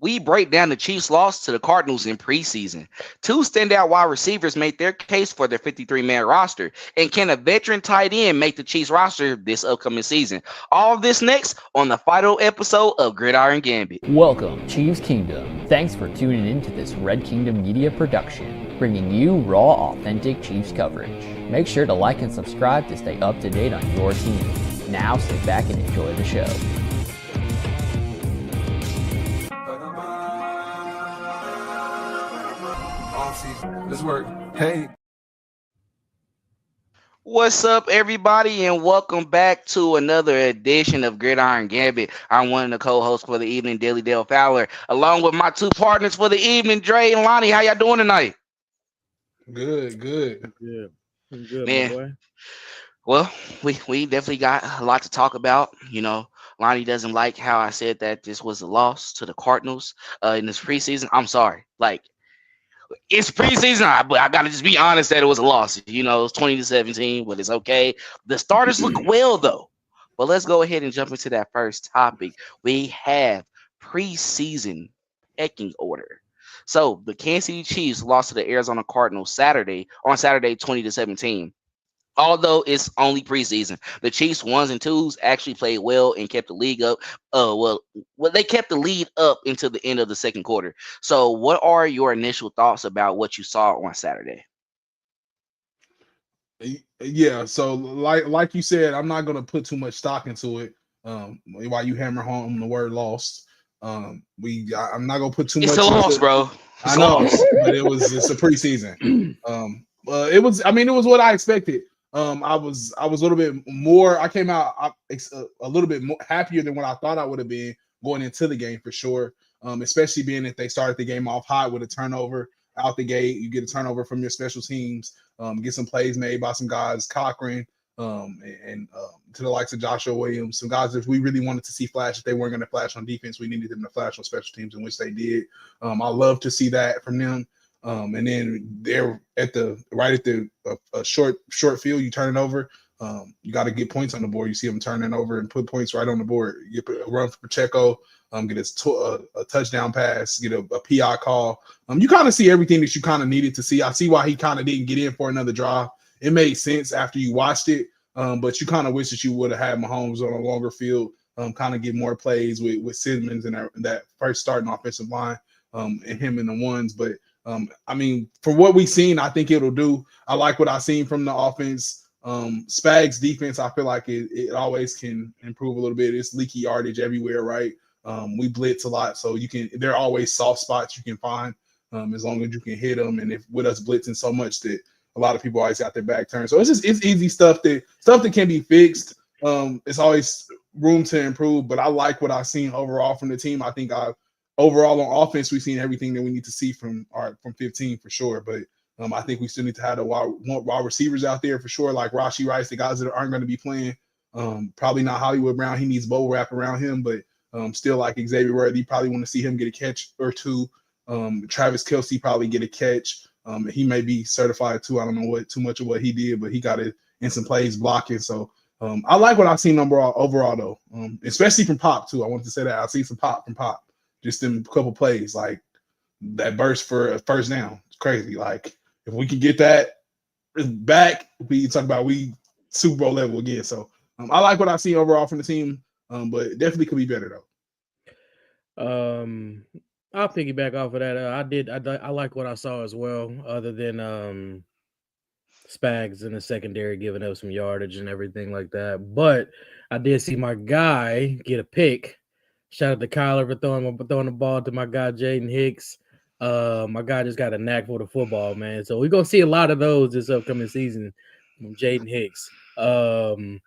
we break down the Chiefs' loss to the Cardinals in preseason. Two standout wide receivers made their case for their 53-man roster. And can a veteran tight end make the Chiefs roster this upcoming season? All of this next on the final episode of Gridiron Gambit. Welcome, Chiefs Kingdom. Thanks for tuning in to this Red Kingdom Media production, bringing you raw, authentic Chiefs coverage. Make sure to like and subscribe to stay up to date on your team. Now sit back and enjoy the show. Let's work. Hey. What's up, everybody, and welcome back to another edition of Gridiron Gambit. I'm one of the co-hosts for the evening, Daily Dale Fowler, along with my two partners for the evening, Dre and Lonnie. How y'all doing tonight? Good. Man. My boy. Well, we definitely got a lot to talk about. You know, Lonnie doesn't like how I said that this was a loss to the Cardinals in this preseason. I'm sorry. Like, it's preseason, but I gotta just be honest that it was a loss. You know, it's 20-17, but it's okay. The starters look well though. But let's go ahead and jump into that first topic. We have preseason pecking order. So the Kansas City Chiefs lost to the Arizona Cardinals Saturday 20-17. Although it's only preseason, the Chiefs 1s and 2s actually played well and kept the league up. They kept the lead up until the end of the second quarter. So, what are your initial thoughts about what you saw on Saturday? Yeah, so like you said, I'm not gonna put too much stock into it. While you hammer home the word "lost," I'm not gonna put too much. It's a loss, bro. I know, but it's a preseason. It was what I expected. I was a little bit more. I came out a little bit more happier than what I thought I would have been going into the game for sure. Especially being that they started the game off hot with a turnover out the gate. You get a turnover from your special teams. Get some plays made by some guys, Cochran, and to the likes of Joshua Williams, some guys that we really wanted to see flash. If they weren't going to flash on defense, we needed them to flash on special teams, in which they did. I love to see that from them. And then they're at the short field. You turn it over. You got to get points on the board. You see them turning over and put points right on the board. You put a run for Pacheco, get a touchdown pass, get a PI call. You kind of see everything that you kind of needed to see. I see why he kind of didn't get in for another drive. It made sense after you watched it, but you kind of wish that you would have had Mahomes on a longer field, kind of get more plays with Simmons and that first starting offensive line, and him in the ones, but. For what we've seen, I think it'll do. I like what I've seen from the offense. Spags defense, I feel like it always can improve a little bit. It's leaky yardage everywhere, right? We blitz a lot, so there are always soft spots you can find as long as you can hit them. And if with us blitzing so much that a lot of people always got their back turned. So it's easy stuff that can be fixed. It's always room to improve, but I like what I've seen overall from the team. I think overall on offense, we've seen everything that we need to see from 15 for sure. But I think we still need to have the wide receivers out there for sure, like Rashee Rice, the guys that aren't going to be playing. Probably not Hollywood Brown. He needs bowl wrap around him, but still like Xavier Worthy, you probably want to see him get a catch or two. Travis Kelce probably get a catch. He may be certified too. I don't know too much of what he did, but he got it in some plays blocking. So I like what I've seen overall though, especially from Pop too. I wanted to say that I've seen some Pop from Pop. Just in a couple plays, like that burst for a first down. It's crazy. Like, if we can get that back, we talk about Super Bowl level again. So I like what I see overall from the team, but it definitely could be better though. I'll piggyback off of that. I like what I saw as well, other than Spags in the secondary giving up some yardage and everything like that. But I did see my guy get a pick. Shout out to Kyler for throwing the ball to my guy Jaden Hicks. My guy just got a knack for the football, man. So we're gonna see a lot of those this upcoming season from Jaden Hicks. I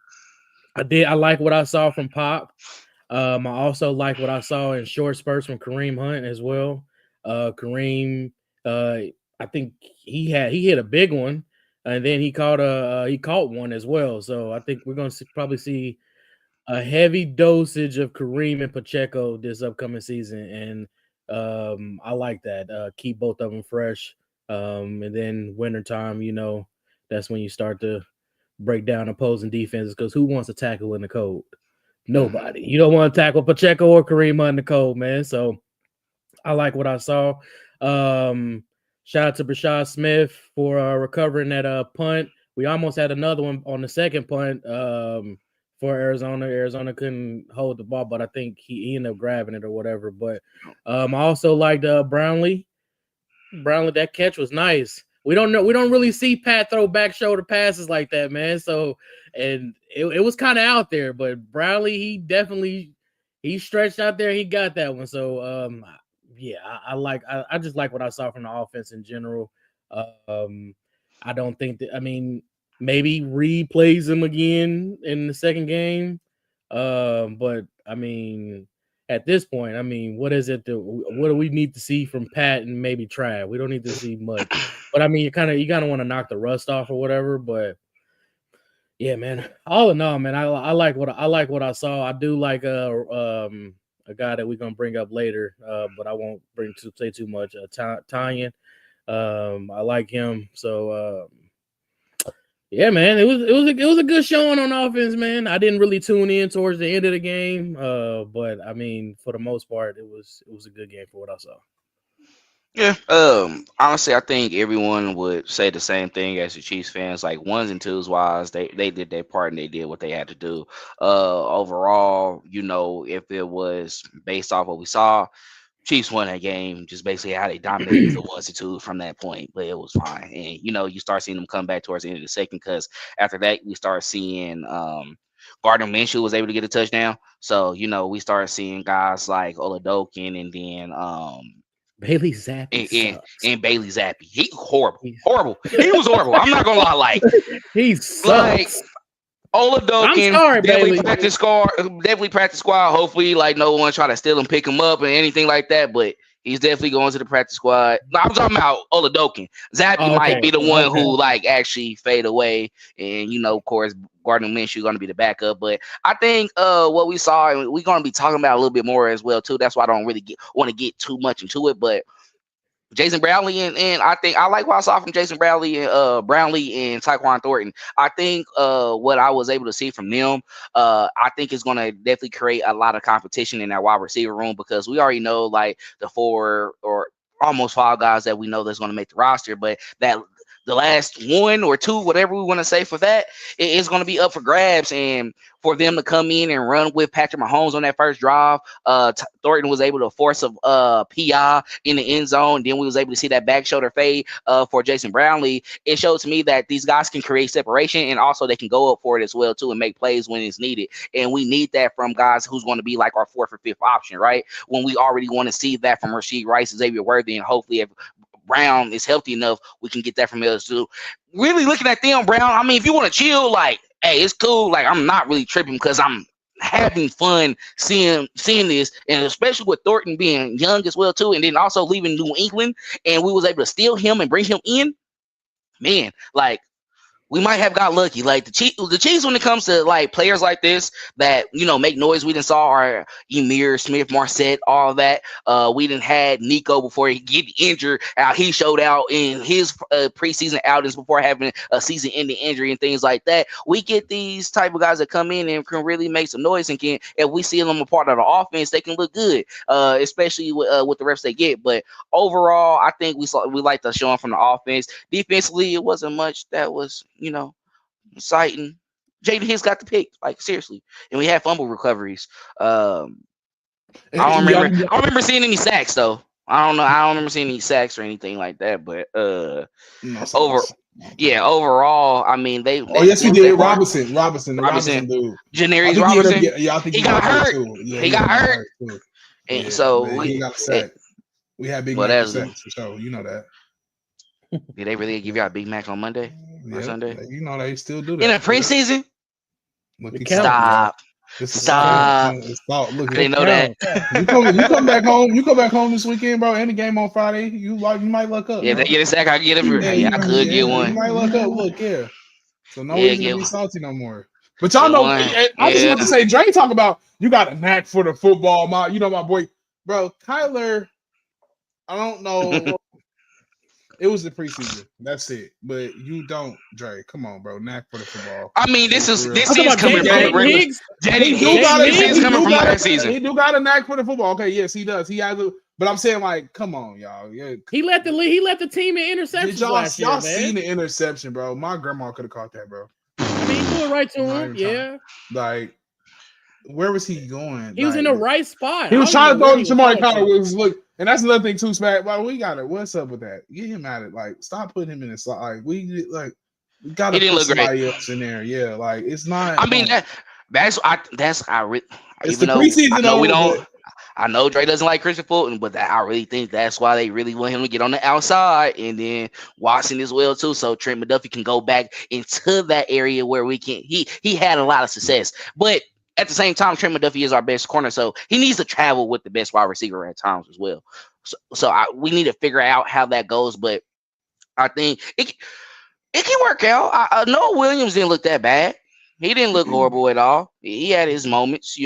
like what I saw from Pop. I also like what I saw in short spurts from Kareem Hunt as well. Kareem, I think he hit a big one, and then he caught one as well. So I think we're gonna probably see a heavy dosage of Kareem and Pacheco this upcoming season, and I like that. Keep both of them fresh, and then wintertime, that's when you start to break down opposing defenses, because who wants to tackle in the cold? Nobody. You don't want to tackle Pacheco or Kareem Hunt in the cold, man. So I like what I saw. Shout out to Brashad Smith for recovering that punt. We almost had another one on the second punt for Arizona. Arizona couldn't hold the ball, but I think he ended up grabbing it or whatever. But I also liked Brownlee. Brownlee, that catch was nice. We don't really see Pat throw back shoulder passes like that, man. So, and it was kind of out there, but Brownlee, he stretched out there. He got that one. So, yeah, I just like what I saw from the offense in general. I don't think that, I mean, maybe replays him again in the second game. But I mean, at this point, I mean, what is it what do we need to see from Pat and maybe Trav? We don't need to see much. But I mean, you kind of want to knock the rust off or whatever. But yeah, man. All in all, man, I like what I saw. I do like a guy that we're gonna bring up later, but I won't say too much. Tonyan. I like him. So yeah, man, it was a good showing on offense, man. I didn't really tune in towards the end of the game, but I mean, for the most part, it was a good game for what I saw. Yeah. Honestly, I think everyone would say the same thing as the Chiefs fans. Like ones and twos wise, they did their part and they did what they had to do. Overall, if it was based off what we saw, Chiefs won that game, just basically how they dominated the ones and twos from that point, but it was fine. And you start seeing them come back towards the end of the second, because after that we start seeing Gardner Minshew was able to get a touchdown. So we started seeing guys like Oladokin and then Bailey Zappi and Bailey Zappi. He horrible. He was horrible. I'm not gonna lie, like he sucks. Oladokin definitely practice squad. Hopefully, like no one try to steal him, pick him up, or anything like that. But he's definitely going to the practice squad. No, I'm talking about Oladokin. Zappy might be the one who like actually fade away, and of course, Gardner Minshew going to be the backup. But I think what we saw, and we're going to be talking about a little bit more as well too. That's why I don't really want to get too much into it, but. Jason Brownlee and I think I like what I saw from Jason Brownlee and Tyquan Thornton. I think what I was able to see from them, I think is going to definitely create a lot of competition in that wide receiver room, because we already know like the 4 or almost 5 guys that we know that's going to make the roster, but that the last 1 or 2, whatever we want to say for that, it is going to be up for grabs. And for them to come in and run with Patrick Mahomes on that first drive, Thornton was able to force a PI in the end zone. Then we was able to see that back shoulder fade for Jason Brownlee. It showed to me that these guys can create separation, and also they can go up for it as well too and make plays when it's needed. And we need that from guys who's going to be like our 4th or 5th option, right? When we already want to see that from Rashid Rice and Xavier Worthy, and hopefully if Brown is healthy enough, we can get that from us too. Really looking at them, Brown, I mean, if you want to chill, like, hey, it's cool. Like, I'm not really tripping because I'm having fun seeing this, and especially with Thornton being young as well too, and then also leaving New England, and we was able to steal him and bring him in. Man, like, we might have got lucky. Like the Chiefs, when it comes to like players like this that make noise, we didn't saw our Emir Smith, Marset, all that. We didn't had Nikko before he get injured. He showed out in his preseason outings before having a season-ending injury and things like that. We get these type of guys that come in and can really make some noise, and if we see them a part of the offense, they can look good, especially with the reps they get. But overall, I think we like the showing from the offense. Defensively, it wasn't much that was exciting. Jaden Hicks got the pick, like seriously, and we had fumble recoveries. I don't remember seeing any sacks though. I don't remember seeing any sacks or anything like that. But overall, I mean they. Yes, we did. Robinson, dude. Janarius Robinson. I think he got hurt. Yeah, he got hurt. And so we got a sack. We had Big Mac sacks for sure. You know that. Did they really give y'all a Big Mac on Monday or Sunday? They still do that in the preseason. Stop. Look, I didn't know that. You come back home. You come back home this weekend, bro. And the game on Friday. You might luck up. Yeah, they get a sack. I get it. I could get one. You might luck up. Look, yeah. So no reason to be salty no more. But y'all know, I just want to say, Dre talk about you got a knack for the football. My boy, bro, Kyler. I don't know. It was the preseason. That's it. But you don't, Dre. Come on, bro. Knack for the football. I mean, this is coming from last season. He do got a knack for the football. Okay, yes, he does. He has But I'm saying, like, come on, y'all. Yeah, He let the team in interceptions did y'all last year, man. seen the interception, bro? My grandma could have caught that, bro. I mean, he threw it right to him. Yeah. Like, where was he going? He was in the right spot. He was trying to throw him. Somebody kind of was look, and that's another thing too, Smack. Like, we got it. What's up with that? Get him at it. Like, stop putting him in the slot. Like, we got to put somebody else in there. Yeah, like it's not. I mean, that's it's the preseason. I know Dre doesn't like Christian Fulton, but I really think that's why they really want him to get on the outside, and then Watson as well too, so Trent McDuffie can go back into that area where we can. He had a lot of success, but at the same time, Trent McDuffie is our best corner, so he needs to travel with the best wide receiver at times as well. So we need to figure out how that goes, but I think it can work out. Noah Williams didn't look that bad. He didn't look horrible at all. He had his moments,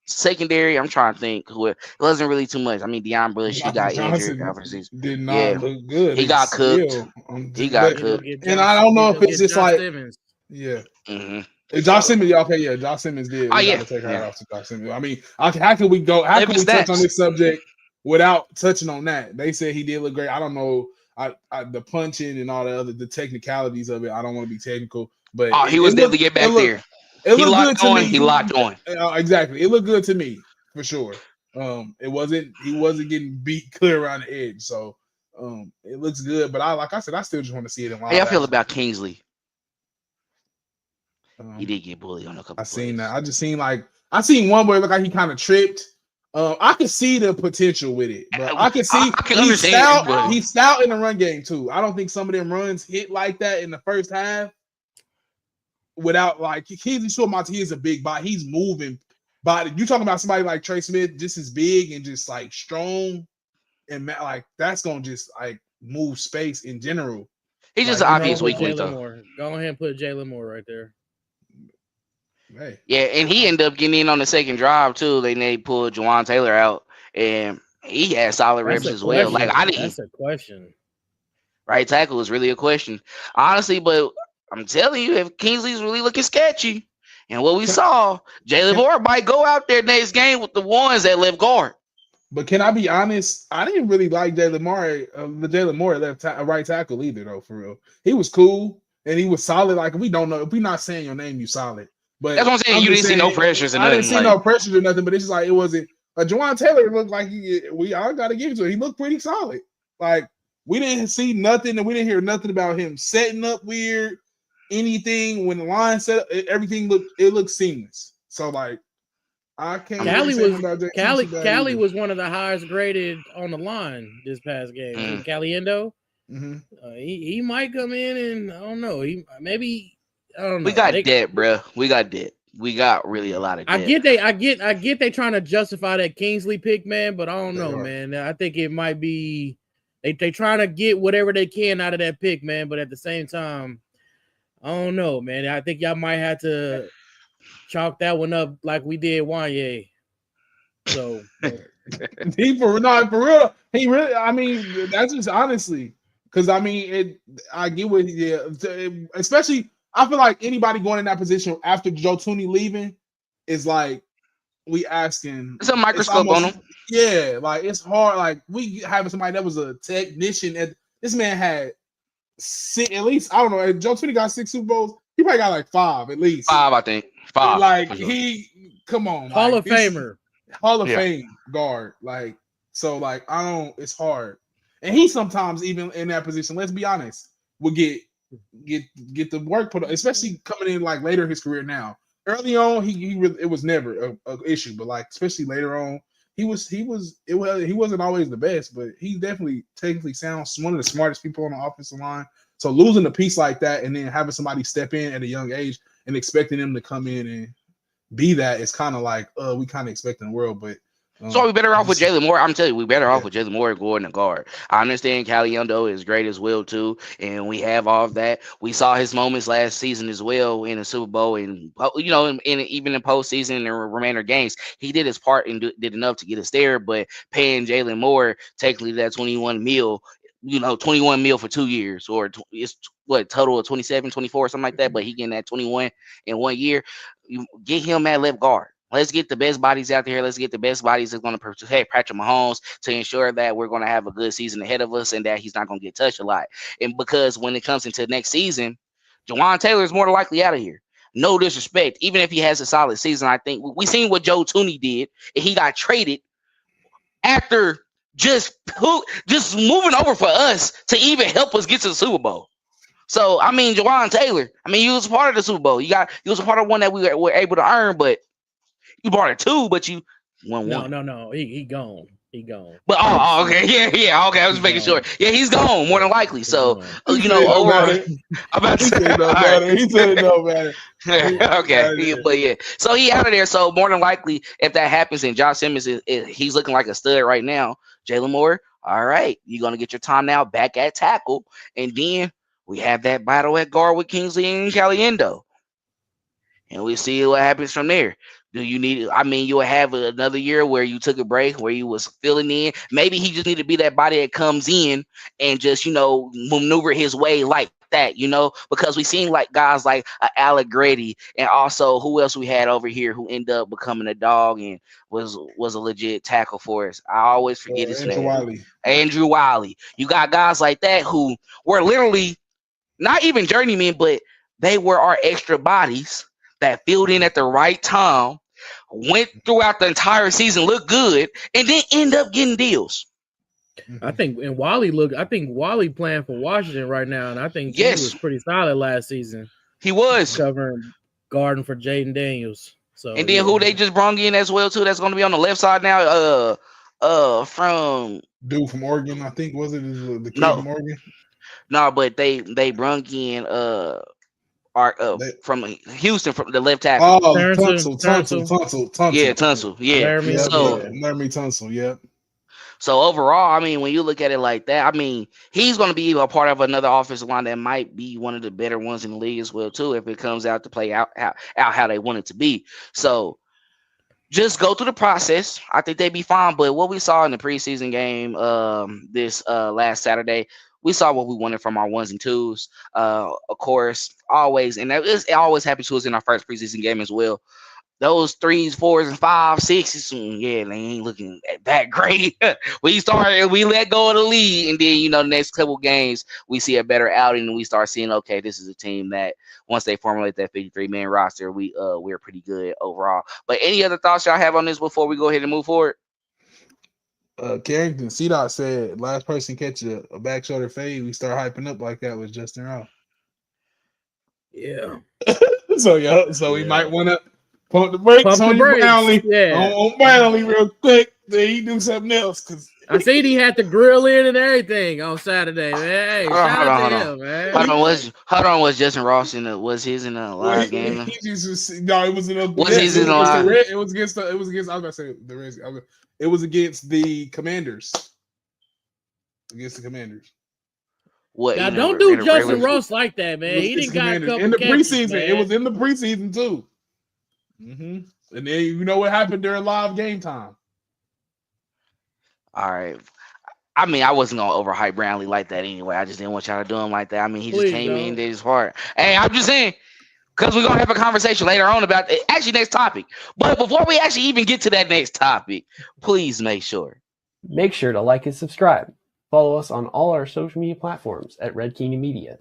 Secondary, I'm trying to think who it wasn't really too much. I mean, Deion Bush, he got injured. Did not look good. He got cooked. He got cooked. And I don't know if it's just like, Simmons. Yeah. Josh Simmons, okay, yeah, Josh Simmons did. Oh, yeah. Take her off to Josh Simmons. I mean, how can we touch on this subject without touching on that? They said he did look great. I don't know, the punching and all the technicalities of it. I don't want to be technical, but he was definitely get back there. He locked on. He locked on. Exactly. It looked good to me for sure. He wasn't getting beat clear around the edge, so it looks good. But I still just want to see it in live. How y'all feel about Kingsley? He did get bullied on a couple. Seen that. I seen one where it looked like he kind of tripped. I could see the potential with it, but I can see he's stout in the run game too. I don't think some of them runs hit like that in the first half. Without Kingsley Suamataia is a big body. He's moving body. You talking about somebody like Trey Smith, just as big and just like strong, and that's gonna just move space in general. He's just an obvious weak link though. Go ahead and put Jalen Moore right there. Hey. Yeah, and he ended up getting in on the second drive too. They pulled Juwan Taylor out, and he had solid reps as well. That's a question. Right tackle is really a question, honestly. But I'm telling you, if Kingsley's really looking sketchy, and what we saw, Jalen Moore might go out there next game with the ones at left guard. But can I be honest? I didn't really like Jalen Moore right tackle either, though. For real, he was cool and he was solid. Like, we don't know if we're not saying your name, you solid. But that's what I'm saying. You didn't see no pressures. I didn't see no pressures or nothing. But it's just like it wasn't. Juwan Taylor looked like I got to give it to him. He looked pretty solid. Like, we didn't see nothing and we didn't hear nothing about him setting up weird. Anything when the line set up, everything looked seamless. So I can't. Callie was one of the highest graded on the line this past game. Caliendo, he might come in and I don't know. I don't know. We got debt, bro. We got debt. We got really a lot of debt. I get they trying to justify that Kingsley pick, man, but I don't know, man. I think it might be they trying to get whatever they can out of that pick, man. But at the same time, I don't know, man. I think y'all might have to chalk that one up like we did Wanye. So for real. He really. I mean, that's just honestly because I mean, I get what especially. I feel like anybody going in that position after Joe Thuney leaving is like we asking. It's a microscope on him. Yeah, it's hard. Like we having somebody that was a technician. This man had. At least I don't know. If Joe Thuney got 6 Super Bowls, he probably got 5 at least. 5, I think. 5. Come on, Hall of Famer, Hall of Fame guard. I don't. It's hard, and he sometimes even in that position. Let's be honest, would get the work put, especially coming in later in his career. Now, early on, it was never a issue, but especially later on. He wasn't always the best, but he definitely technically sounds one of the smartest people on the offensive line. So losing a piece like that and then having somebody step in at a young age and expecting them to come in and be that is kind of we kind of expecting the world, but so we better off with Jalen Moore. I'm telling you, we better off with Jalen Moore going to guard. I understand Caliendo is great as well too, and we have all of that. We saw his moments last season as well in the Super Bowl, and even in postseason and the remainder games, he did his part and did enough to get us there. But paying Jalen Moore technically that $21 million, $21 million for 2 years, or it's what total of 27, 24, something like that. But he getting that 21 in 1 year. You get him at left guard. Let's get the best bodies out there. Let's get the best bodies that's going to protect Patrick Mahomes to ensure that we're going to have a good season ahead of us and that he's not going to get touched a lot. And because when it comes into next season, Jawan Taylor is more than likely out of here. No disrespect. Even if he has a solid season, I think we seen what Joe Tooney did, and he got traded after just moving over for us to even help us get to the Super Bowl. So I mean, Jawan Taylor, I mean, you was part of the Super Bowl. You was a part of one that we were able to earn, but you brought it two, but you won one. No. He gone. He gone. But okay, yeah, okay. I was making sure. Yeah, he's gone more than likely. So overall, he said it don't matter. He said it don't matter. Okay, but yeah, so he out of there. So more than likely, if that happens, and Josh Simmons he's looking like a stud right now. Jalen Moore, all right, you're gonna get your time now back at tackle, and then we have that battle at guard with Kingsley and Caliendo, and we see what happens from there. Do you need? I mean, you'll have another year where you took a break, where you was filling in. Maybe he just need to be that body that comes in and just maneuver his way like that, because we seen like guys like Alec Grady, and also who else we had over here who ended up becoming a dog and was a legit tackle for us. I always forget his name. Andrew Wiley. You got guys like that who were literally not even journeymen, but they were our extra bodies that filled in at the right time, went throughout the entire season, looked good, and then end up getting deals. I think Wally playing for Washington right now, and I think he was pretty solid last season. He was covering guarding for Jaden Daniels. So and then who they just brought in as well too, that's going to be on the left side now. From dude from Oregon, I think was it the kid from Oregon? No, but they brung in from Houston, from the left tackle. Oh, Tunsil. Yeah, Tunsil. Yeah. Laramie Tunsil. Yeah. So overall, I mean, when you look at it like that, I mean, he's going to be a part of another offensive line that might be one of the better ones in the league as well too, if it comes out to play out how they want it to be. So just go through the process. I think they'd be fine. But what we saw in the preseason game this last Saturday, we saw what we wanted from our ones and twos. Of course, always, and it always happens to us in our first preseason game as well. Those 3s, 4s, and 5s, 6s, they ain't looking that great. We let go of the lead, and then the next couple games we see a better outing, and we start seeing, okay, this is a team that once they formulate that 53-man roster, we're pretty good overall. But any other thoughts y'all have on this before we go ahead and move forward? Carrington C-Dot said last person catch a back shoulder fade, we start hyping up like that was Justin Rowe. Yeah. So we might want to pump the brakes on Brownlee. Yeah. On Brownlee real quick. Then he do something else because I seen he had to grill in and everything on Saturday, man. Hey, shout out to him, man. Hold on, was Justin Ross was his in a live game? It was in a was his in a live? It was against I was gonna say the Reds. It was against the Commanders. What? Now don't do Justin Ross like that, man. He didn't got a couple in the preseason. Man. It was in the preseason too. Mm-hmm. And then you know what happened during live game time. All right. I mean, I wasn't gonna overhype Brownlee like that anyway. I just didn't want y'all to do him like that. I mean, he just came in, did his part. Hey, I'm just saying, because we're gonna have a conversation later on about actually next topic. But before we actually even get to that next topic, please make sure to like and subscribe. Follow us on all our social media platforms at Red Kingdom Media.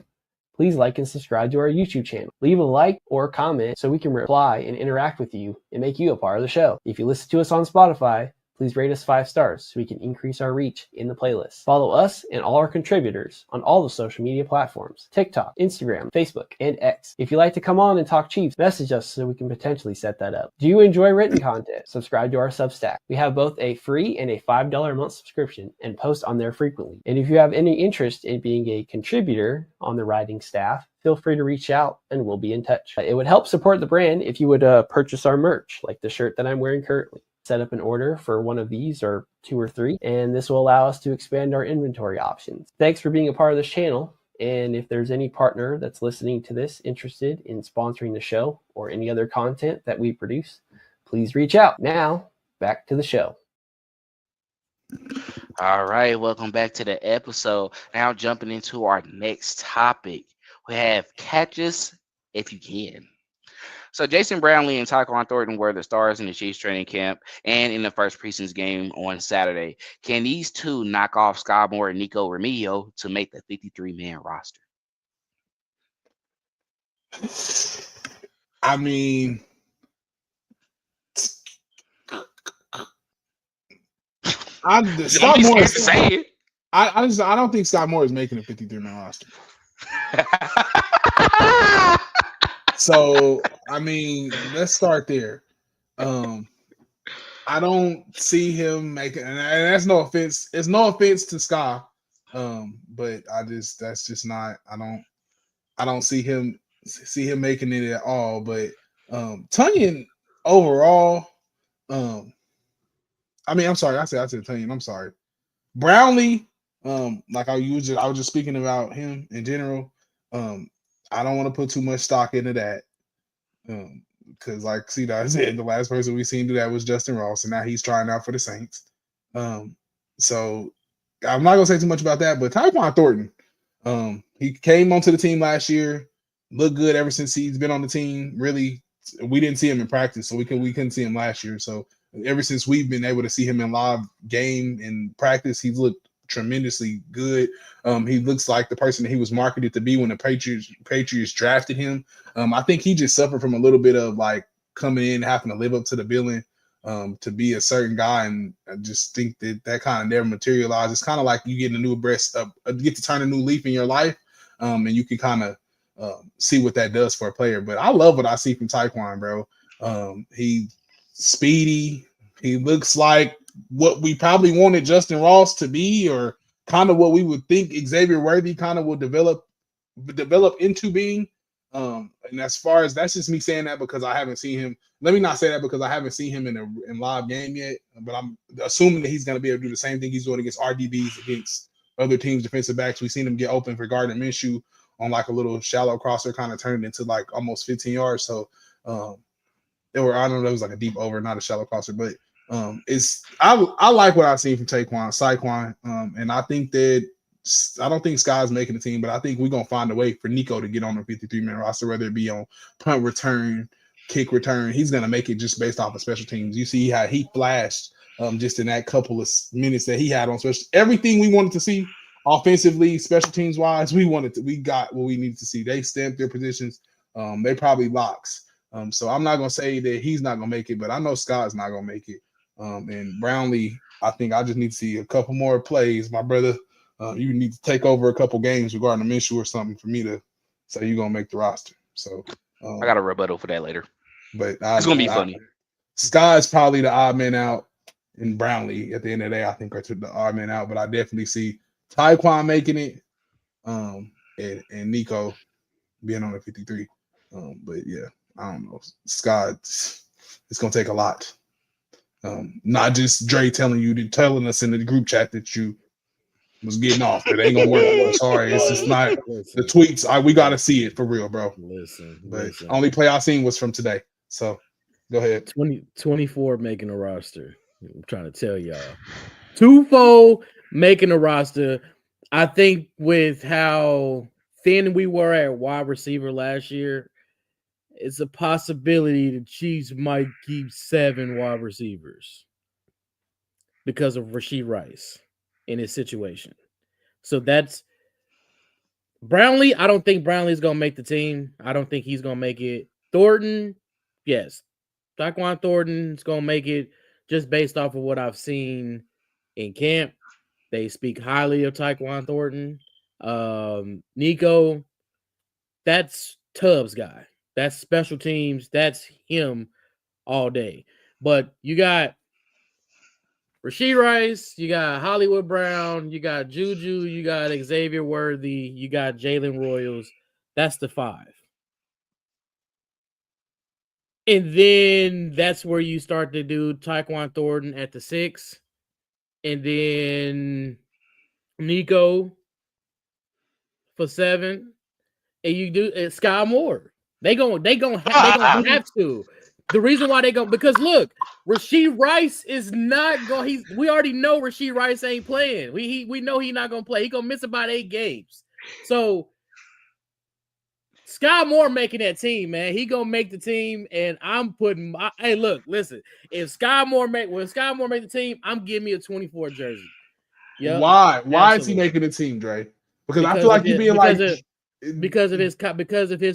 Please like and subscribe to our YouTube channel. Leave a like or comment so we can reply and interact with you and make you a part of the show. If you listen to us on Spotify, please rate us 5 stars so we can increase our reach in the playlist. Follow us and all our contributors on all the social media platforms: TikTok, Instagram, Facebook, and X. If you'd like to come on and talk Chiefs, message us so we can potentially set that up. Do you enjoy written content? Subscribe to our Substack. We have both a free and a $5 a month subscription and post on there frequently. And if you have any interest in being a contributor on the writing staff, feel free to reach out and we'll be in touch. It would help support the brand if you would purchase our merch, like the shirt that I'm wearing currently. Set up an order for one of these or 2 or 3, and this will allow us to expand our inventory options. Thanks for being a part of this channel, and if there's any partner that's listening to this interested in sponsoring the show or any other content that we produce, please reach out. Now, back to the show. All right, welcome back to the episode. Now jumping into our next topic, we have catches if you can. So Jason Brownlee and Tyquan Thornton were the stars in the Chiefs training camp and in the first preseason game on Saturday. Can these two knock off Skyy Moore and Nikko Remigio to make the 53-man roster? I mean, Skyy Moore is saying. I don't think Skyy Moore is making a 53-man roster. So I mean, let's start there. I don't see him making, and that's no offense. It's no offense to Skyy, but that's just not. I don't see him making it at all. But Tonyan overall, I mean, I'm sorry, I said Tonyan. I'm sorry, Brownlee. Like I was just speaking about him in general. I don't want to put too much stock into that. Because like C-Dot said, the last person we seen do that was Justin Ross, and now he's trying out for the Saints. So I'm not gonna say too much about that, but Tyquan Thornton, he came onto the team last year, looked good ever since he's been on the team. Really, we didn't see him in practice, so we couldn't see him last year. So ever since we've been able to see him in live game and practice, he's looked tremendously good. He looks like the person that he was marketed to be when the Patriots drafted him. I think he just suffered from a little bit of like coming in, having to live up to the billing to be a certain guy, and I just think that kind of never materialized. It's kind of like you get a new get to turn a new leaf in your life, and you can kind of see what that does for a player. But I love what I see from Tyquan, bro. He's speedy. He looks like what we probably wanted Justin Ross to be, or kind of what we would think Xavier Worthy kind of will develop into being. And as far as that's just me saying that because I haven't seen him. Let me not say that because I haven't seen him in live game yet. But I'm assuming that he's going to be able to do the same thing he's doing against RDBs, against other teams' defensive backs. We've seen him get open for Gardner Minshew on like a little shallow crosser, kind of turned into like almost 15 yards. So I don't know, it was like a deep over, not a shallow crosser, but I like what I've seen from Tyquan, and I think that I don't think Skyy's making the team, but I think we're gonna find a way for Nikko to get on the 53-man roster, whether it be on punt return, kick return. He's gonna make it just based off of special teams. You see how he flashed just in that couple of minutes that he had on special. Everything we wanted to see offensively, special teams wise, we got what we needed to see. They stamped their positions. They probably locks. So I'm not gonna say that he's not gonna make it, but I know Sky's not gonna make it. And Brownlee, I think I just need to see a couple more plays. My brother, you need to take over a couple games regarding the Minshew or something for me to say you're gonna make the roster. So I got a rebuttal for that later. But it's gonna be funny. Skyy is probably the odd man out, and Brownlee at the end of the day, I think are the odd man out. But I definitely see Tyquan making it, and Nikko being on the 53. But yeah, I don't know. Skyy, it's gonna take a lot. Not just Dre telling us in the group chat that you was getting off. It ain't gonna work. I'm sorry, it's just not the tweets. We gotta see it for real, bro. But only play I seen was from today. So go ahead. 24 making a roster. I'm trying to tell y'all. Twofold making a roster. I think with how thin we were at wide receiver last year, it's a possibility the Chiefs might keep 7 wide receivers because of Rashee Rice in his situation. So that's Brownlee. I don't think Brownlee's going to make the team. I don't think he's going to make it. Thornton, yes. Tyquan Thornton's going to make it just based off of what I've seen in camp. They speak highly of Tyquan Thornton. Nikko, that's Tubbs' guy. That's special teams. That's him all day. But you got Rashee Rice, you got Hollywood Brown, you got Juju, you got Xavier Worthy, you got Jalen Royals. That's the 5. And then that's where you start to do Tyquan Thornton at the 6. And then Nikko for 7. And you do Skyy Moore. They gonna have to. The reason why they go because look, Rashee Rice is not going. We already know Rashee Rice ain't playing. We know he's not gonna play. He gonna miss about 8 games. So Skyy Moore making that team, man. He gonna make the team, and I'm putting. Hey, look, listen. If Skyy Moore make the team, I'm giving me a 24 jersey. Yeah. Why? Why is he making the team, Dre? Because I feel like you're being like because of his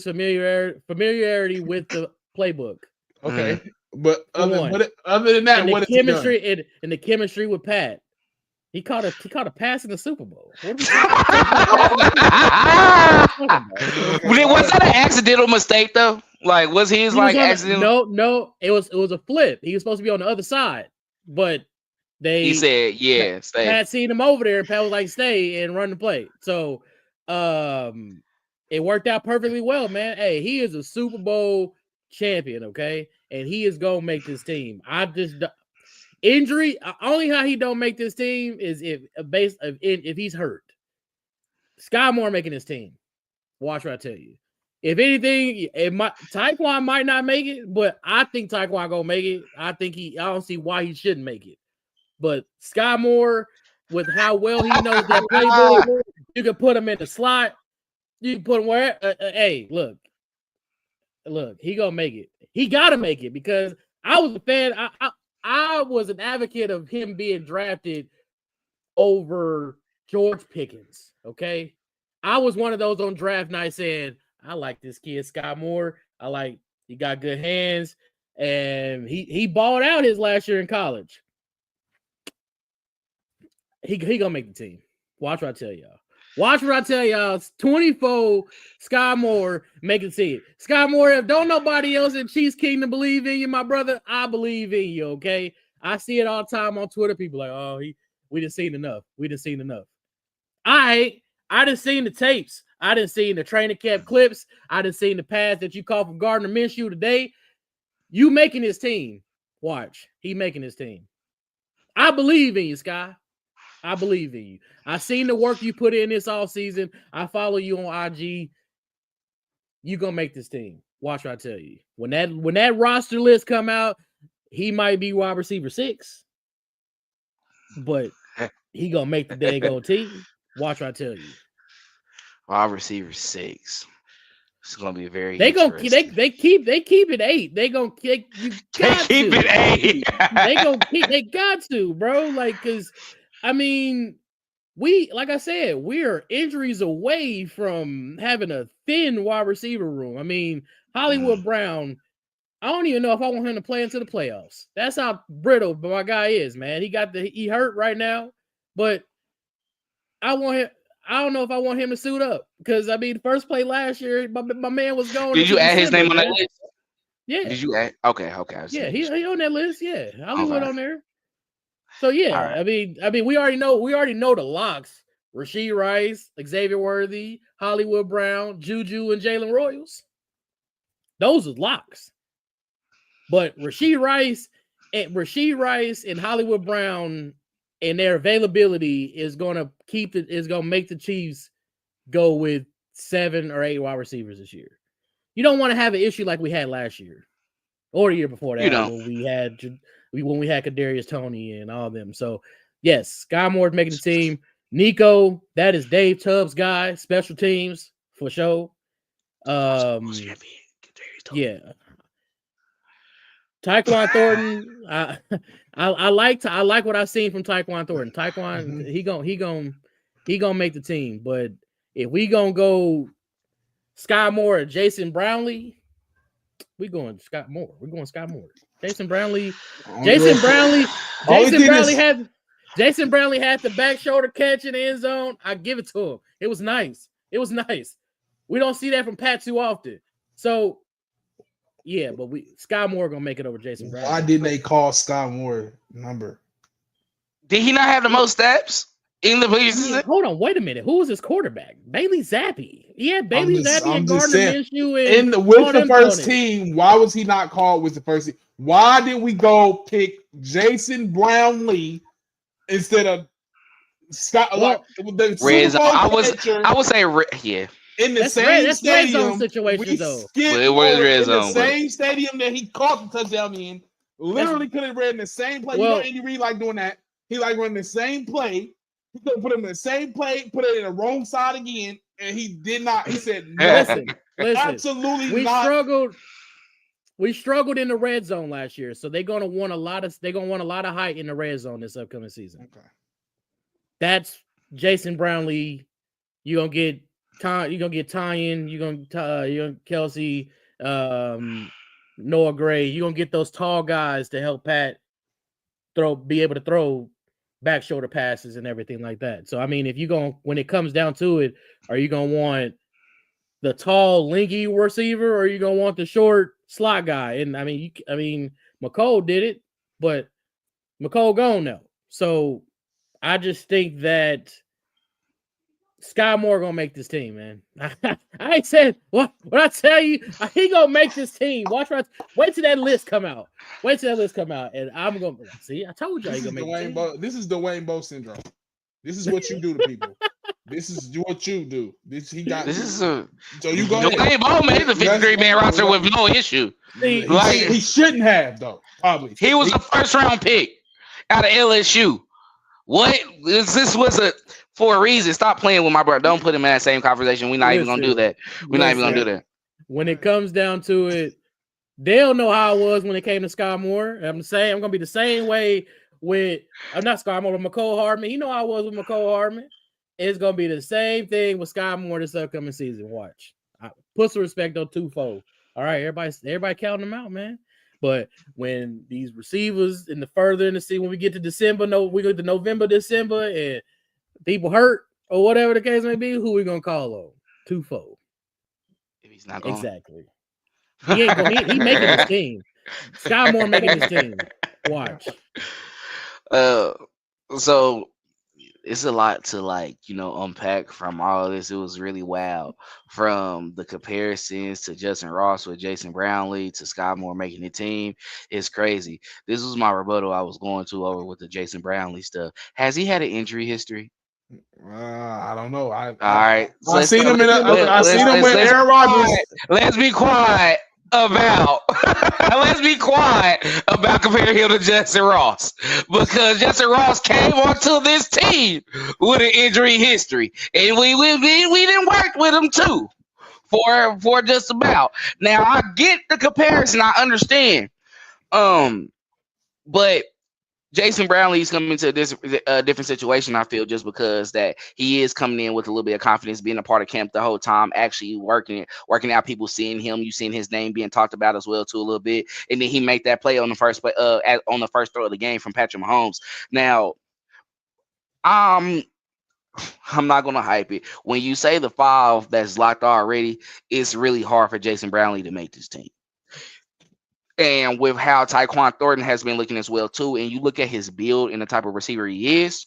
familiarity with the playbook. Okay, but other than that, and what the chemistry and the chemistry with Pat. He caught a pass in the Super Bowl. Was that an accidental mistake though? Like, was his accidental? No. It was a flip. He was supposed to be on the other side, but he said, "Yeah, stay." Pat seen him over there, and Pat was like, "Stay and run the play." So, it worked out perfectly well, man. Hey, he is a Super Bowl champion, okay, and he is gonna make this team. Injury, only how he don't make this team is if he's hurt. Skyy Moore making this team. Watch what I tell you. If anything, Tyquan might not make it, but I think Tyquan gonna make it. I don't see why he shouldn't make it. But Skyy Moore, with how well he knows that playbook, you can put him in the slot. You can put him where. Hey, look, he gonna make it. He gotta make it because I was a fan. I was an advocate of him being drafted over George Pickens. Okay, I was one of those on draft night saying, "I like this kid, Skyy Moore. He got good hands, and he balled out his last year in college. He gonna make the team. Watch what I tell y'all. Watch what I tell y'all. It's 24 Skyy Moore making the team. Skyy Moore, if don't nobody else in Chiefs Kingdom believe in you, my brother, I believe in you, okay? I see it all the time on Twitter. People like, oh, we done seen enough. I done seen the tapes. I done seen the training camp clips. I done seen the pass that you called from Gardner Minshew today. You making his team. Watch. He making his team. I believe in you, Skyy. I believe in you. I seen the work you put in this offseason. I follow you on IG. You gonna make this team. Watch what I tell you. When that roster list come out, he might be wide receiver 6, but he gonna make the daggone team. Watch what I tell you. Wide receiver 6. It's gonna be very. They keep it 8. They keep it 8. They got to, bro. Because. I mean, like I said, we're injuries away from having a thin wide receiver room. I mean, Hollywood Brown, I don't even know if I want him to play into the playoffs. That's how brittle my guy is, man. He hurt right now, but I don't know if I want him to suit up because, I mean, first play last year, my man was going. Did you add his name on that list? Yeah. Did you add? Okay. Yeah, he on that list. Yeah, Hollywood on there. So yeah, right. I mean, we already know the locks: Rashee Rice, Xavier Worthy, Hollywood Brown, Juju, and Jalen Royals. Those are locks. But Rashee Rice and Hollywood Brown and their availability is gonna make the Chiefs go with 7 or 8 wide receivers this year. You don't want to have an issue like we had last year or the year before that. When we had Kadarius Toney and all of them. So, yes, Skyy Moore's making the team. Nikko, that is Dave Tubbs' guy, special teams for sure. Yeah. Tyquan Thornton, I like what I've seen from Tyquan Thornton. Tyquan, he gonna make the team. But if we gonna go Skyy Moore or Jason Brownlee, we're going Skyy Moore. Jason Brownlee had the back shoulder catch in the end zone. I give it to him. It was nice. We don't see that from Pat too often. So, yeah, but Skyy Moore gonna make it over Jason Brownlee. Why didn't they call Skyy Moore number? Did he not have the most steps in the preseason? Hold on, wait a minute. Who was his quarterback? Bailey Zappi. Yeah, Bailey Zappi and Gardner Minshew with the first team. Why was he not called with the first team? Why did we go pick Jason Brownlee instead of Scott? Red zone. I would say yeah. In the same stadium, situation though. It was red zone. The same stadium that he caught the touchdown in. Literally could have ran the same play. Well, Andy Reid like doing that. He like running the same play. He could have put him in the same play, put it in the wrong side again. and he did not. He said, no. Listen. Absolutely not. We struggled in the red zone last year, so they're gonna want a lot of height in the red zone this upcoming season. Okay. That's Jason Brownlee. You're gonna get Tonyan, you're gonna Kelsey, Noah Gray. You're gonna get those tall guys to help Pat be able to throw back shoulder passes and everything like that. So I mean, when it comes down to it, are you gonna want the tall, linky receiver, or are you gonna want the short slot guy? And I mean, McCole did it, but McCole gone now. So I just think that Skyy Moore gonna make this team, man. I ain't said what I tell you. He gonna make this team. Wait till that list come out. And I'm gonna see. I told you he gonna make this team. This is Dwayne Bowe syndrome. This is what you do to people. This is what you do. So you go Dwayne Bowe made the 53-man roster with no issue. He shouldn't have, though. Probably he was a first-round pick out of LSU. What? This was for a reason. Stop playing with my brother. Don't put him in that same conversation. We're not even gonna do that. We're not even gonna do that. When it comes down to it, they'll know how it was when it came to Skyy Moore. I'm gonna be the same way with not Skyy Moore, but McCole Hardman. You know how I was with McCole Hardman. It's gonna be the same thing with Skyy Moore this upcoming season. Watch. Put some respect on twofold. All right, everybody counting them out, man. But when these receivers further in the season, when we get to December, we go to November, December, and people hurt or whatever the case may be, who we gonna call on? Twofold. If he's not going. Exactly. He ain't going. He making his team. Skyy Moore making his team. Watch. So it's a lot to unpack from all of this. It was really wild, from the comparisons to Justin Ross with Jason Brownlee to Skyy Moore making the team. It's crazy. This was my rebuttal I was going to over with the Jason Brownlee stuff. Has he had an injury history? I don't know. All right. I seen him with Aaron Rodgers. Let's be quiet about comparing him to Justin Ross, because Justin Ross came onto this team with an injury history, and we didn't work with him too for just about. Now I get the comparison, I understand, but Jason Brownlee is coming into a different situation, I feel, just because that he is coming in with a little bit of confidence, being a part of camp the whole time, actually working out, people seeing him. You seen his name being talked about as well too a little bit, and then he made that play on the first play, on the first throw of the game from Patrick Mahomes. Now, I'm not gonna hype it. When you say the 5 that's locked already, it's really hard for Jason Brownlee to make this team. And with how Tyquan Thornton has been looking as well too, and you look at his build and the type of receiver he is,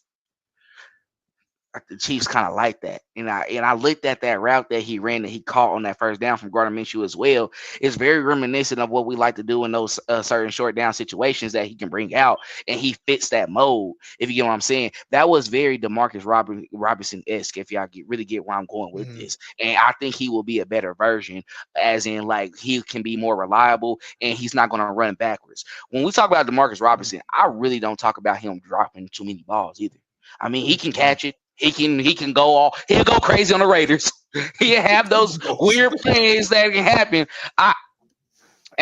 the Chiefs kind of like that. And I looked at that route that he ran that he caught on that first down from Gardner Minshew as well. It's very reminiscent of what we like to do in those certain short down situations that he can bring out, and he fits that mode, if you get what I'm saying. That was very DeMarcus Robinson-esque, if y'all really get where I'm going with this. And I think he will be a better version, as in like he can be more reliable and he's not going to run backwards. When we talk about DeMarcus Robinson, I really don't talk about him dropping too many balls either. I mean, he can catch it. He can go he'll go crazy on the Raiders. He'll have those weird plays that can happen. And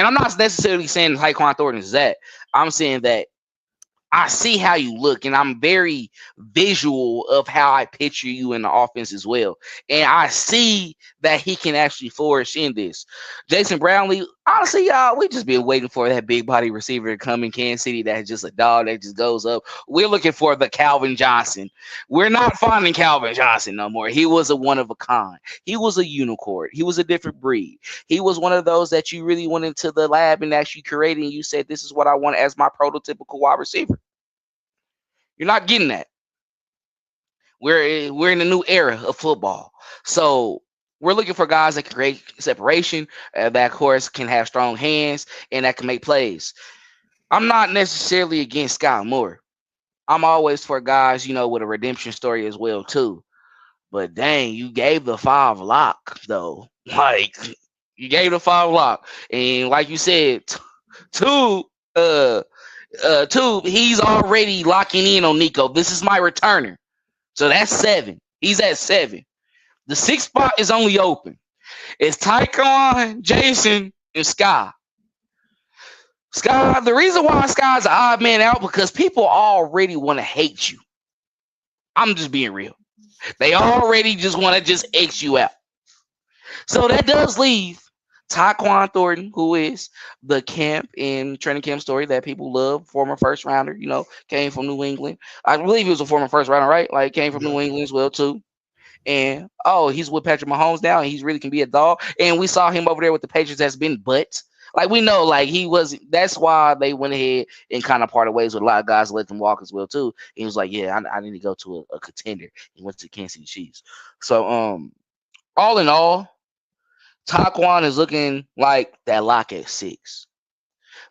I'm not necessarily saying Tyquan Thornton is that. I'm saying that I see how you look, and I'm very visual of how I picture you in the offense as well. And I see that he can actually flourish in this. Jason Brownlee, honestly, y'all, we just been waiting for that big body receiver to come in Kansas City that's just a dog that just goes up. We're looking for the Calvin Johnson. We're not finding Calvin Johnson no more. He was a one of a kind. He was a unicorn. He was a different breed. He was one of those that you really went into the lab and actually created, and you said, this is what I want as my prototypical wide receiver. You're not getting that. We're in a new era of football. So we're looking for guys that can create separation, that, of course, can have strong hands, and that can make plays. I'm not necessarily against Skyy Moore. I'm always for guys, with a redemption story as well, too. But dang, you gave the 5 lock, though. Like, you gave the 5 lock. And like you said, two, he's already locking in on Nikko. This is my returner. So that's 7. He's at 7. The sixth spot is only open. It's Tyquan, Jason, and Skyy. Skyy, the reason why Skyy's an odd man out because people already want to hate you. I'm just being real. They already just want to just X you out. So that does leave Tyquan Thornton, who is the camp and training camp story that people love, former first rounder, came from New England. I believe he was a former first rounder, right? Like came from New England as well too. And he's with Patrick Mahomes now, and he really can be a dog. And we saw him over there with the Patriots has been but like we know, like he was. That's why they went ahead and kind of parted ways with a lot of guys, let them walk as well too. And he was like, yeah, I need to go to a contender. He went to Kansas City Chiefs. So all in all, Tyquan is looking like that lock at 6.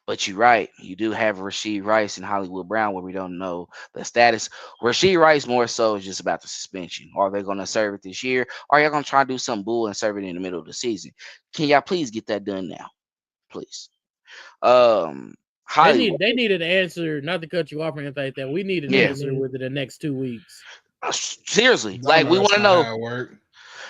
But you're right. You do have Rashee Rice and Hollywood Brown where we don't know the status. Rashee Rice more so is just about the suspension. Are they going to serve it this year? Or are y'all going to try to do some bull and serve it in the middle of the season? Can y'all please get that done now? Please. They needed an answer, not to cut you off or anything like that. We need an answer within the next 2 weeks. Seriously. Like we want to know.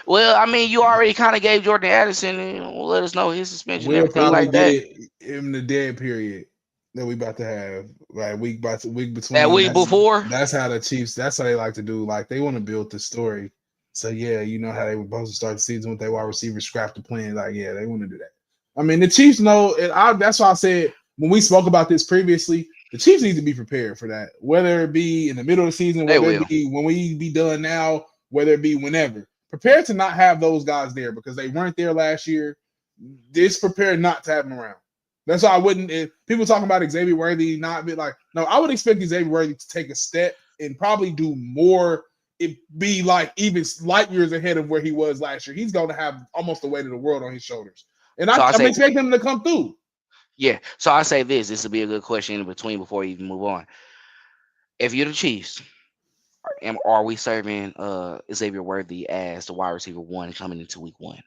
Well, I mean, you already kind of gave Jordan Addison and let us know his suspension. We'll probably like get it in the dead period that we about to have, like week between. That week before. That's how the Chiefs. That's how they like to do. Like they want to build the story. So yeah, you know how they were supposed to start the season with their wide receivers scrap the plan. Like yeah, they want to do that. I mean, the Chiefs know, and that's why I said when we spoke about this previously, the Chiefs need to be prepared for that. Whether it be in the middle of the season, whether it be when we be done now, whether it be whenever. Prepared to not have those guys there because they weren't there last year. Just prepared not to have them around. That's why I wouldn't. If people talking about Xavier Worthy not be like, no, I would expect Xavier Worthy to take a step and probably do more. It be like even light years ahead of where he was last year. He's going to have almost the weight of the world on his shoulders, and I'm expecting him to come through. Yeah. So I say this will be a good question in between before you even move on. If you're the Chiefs. Are we serving Xavier Worthy as the wide receiver 1 coming into week 1?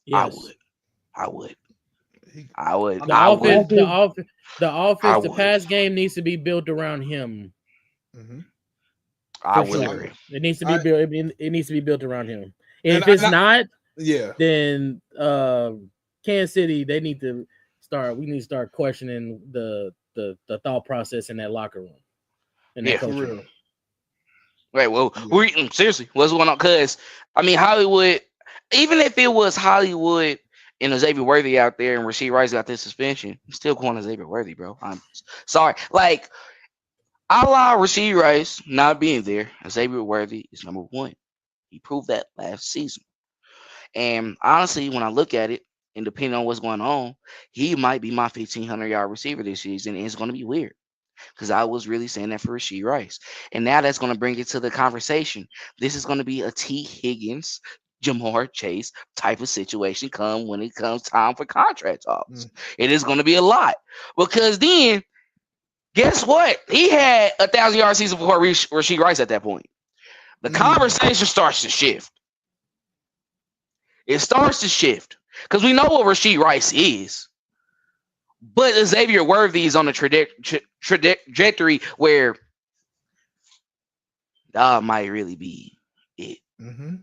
Yes. I would. The offense, the pass game needs to be built around him. Mm-hmm. I would agree. It needs to be built. It needs to be built around him. And if it's not, then Kansas City they need to start. We need to start questioning the thought process in that locker room. And that coaching room. Right. Well, seriously, what's going on? Because I mean, Hollywood. Even if it was Hollywood and Xavier Worthy out there, and Rashee Rice got this suspension, I'm still calling Xavier Worthy, bro. I'm sorry. Like, I allow Rashee Rice not being there. Xavier Worthy is number 1. He proved that last season. And honestly, when I look at it, and depending on what's going on, he might be my 1,500-yard receiver this season, and it's going to be weird. Because I was really saying that for Rashee Rice. And now that's going to bring it to the conversation. This is going to be a T. Higgins, Jamar Chase type of situation when it comes time for contract talks. It is going to be a lot. Because then, guess what? He had 1,000-yard season before Rashee Rice at that point. The conversation starts to shift. It starts to shift. Because we know what Rashee Rice is. But Xavier Worthy is on a trajectory where that might really be it. Mm-hmm.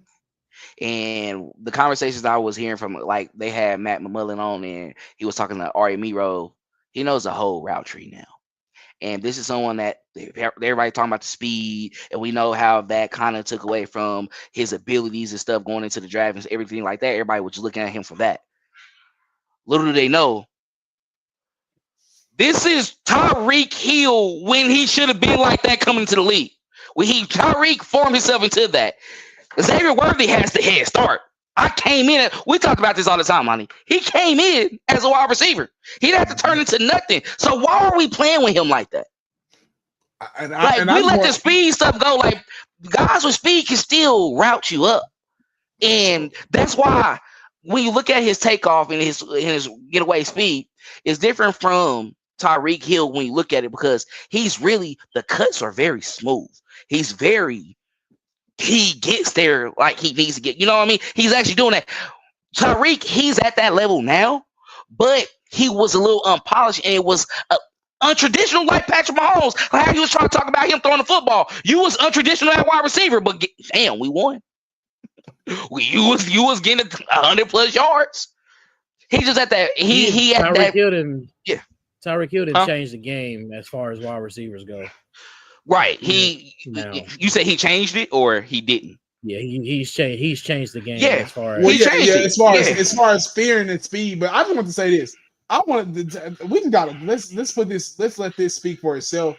And the conversations I was hearing from, like, they had Matt McMullen on, and he was talking to Ari Miro. He knows the whole route tree now. And this is someone that everybody talking about the speed, and we know how that kind of took away from his abilities and stuff going into the draft and everything like that. Everybody was just looking at him for that. Little do they know, this is Tyreek Hill when he should have been like that coming to the league. Tyreek formed himself into that. Xavier Worthy has the head start. I came in. We talked about this all the time, Monty. He came in as a wide receiver. He didn't have to turn into nothing. So why are we playing with him like that? We let the speed stuff go. Like, guys with speed can still route you up. And that's why when you look at his takeoff and his getaway speed, it's different from Tyreek Hill when you look at it, because the cuts are very smooth. He gets there like he needs to get. You know what I mean? He's actually doing that. Tyreek, he's at that level now, but he was a little unpolished, and it was untraditional, like Patrick Mahomes. Like how you was trying to talk about him throwing the football. You was untraditional at wide receiver, but damn, we won. You was getting 100+ yards. He just had that. He had that. Yeah. Tyreek Hill didn't change the game as far as wide receivers go. Right. You say he changed it or he didn't? Yeah, he's changed the game. Yeah, as far as as far as fear and speed. But I just want to say this. We just gotta let's put this. Let's let this speak for itself.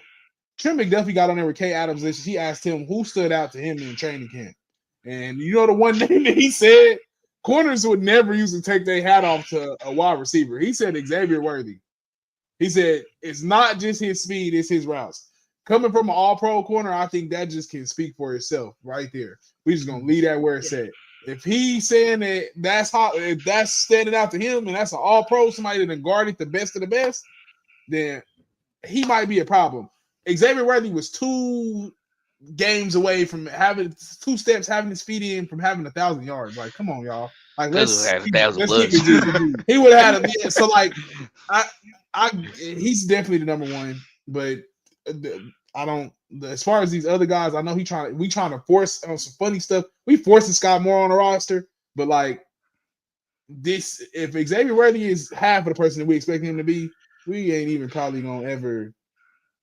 Trent McDuffie got on there with Kay Adams. And he asked him who stood out to him in training camp, and you know the one name that he said, corners would never usually take their hat off to a wide receiver. He said Xavier Worthy. He said it's not just his speed, it's his routes. Coming from an all-pro corner, I think that just can speak for itself right there. We're just gonna leave that where it's at. If he's saying that that's hot, if that's standing out to him, and that's an all-pro, somebody that guarded the best of the best, then he might be a problem. Xavier Worthy was 2 games away from having 2 steps, having his feet in from having 1,000 yards. Like, come on, y'all. Like, let's keep it. He would have had a so like he's definitely the number one, but I don't. As far as these other guys, I know we trying to force on some funny stuff. We forcing Skyy more on the roster, but like this, if Xavier Worthy is half of the person that we expect him to be, we ain't even probably gonna ever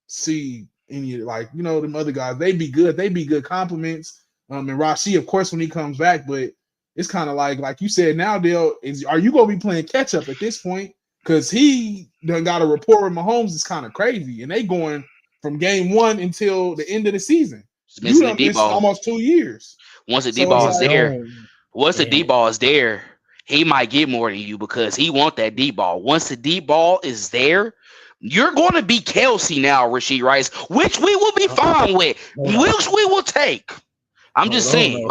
see any like them other guys. They be good. They be good compliments. And Rashi, of course, when he comes back, but it's kind of like you said. Now, Dale, are you gonna be playing catch up at this point? Because he done got a rapport with Mahomes is kind of crazy, and they going from game 1 until the end of the season. You done missed almost 2 years. Once the D-ball is there, D-ball is there, he might get more than you because he want that D-ball. Once the D-ball is there, you're going to be Kelsey now, Rashee Rice, which we will be fine with, which we will take. I'm just saying.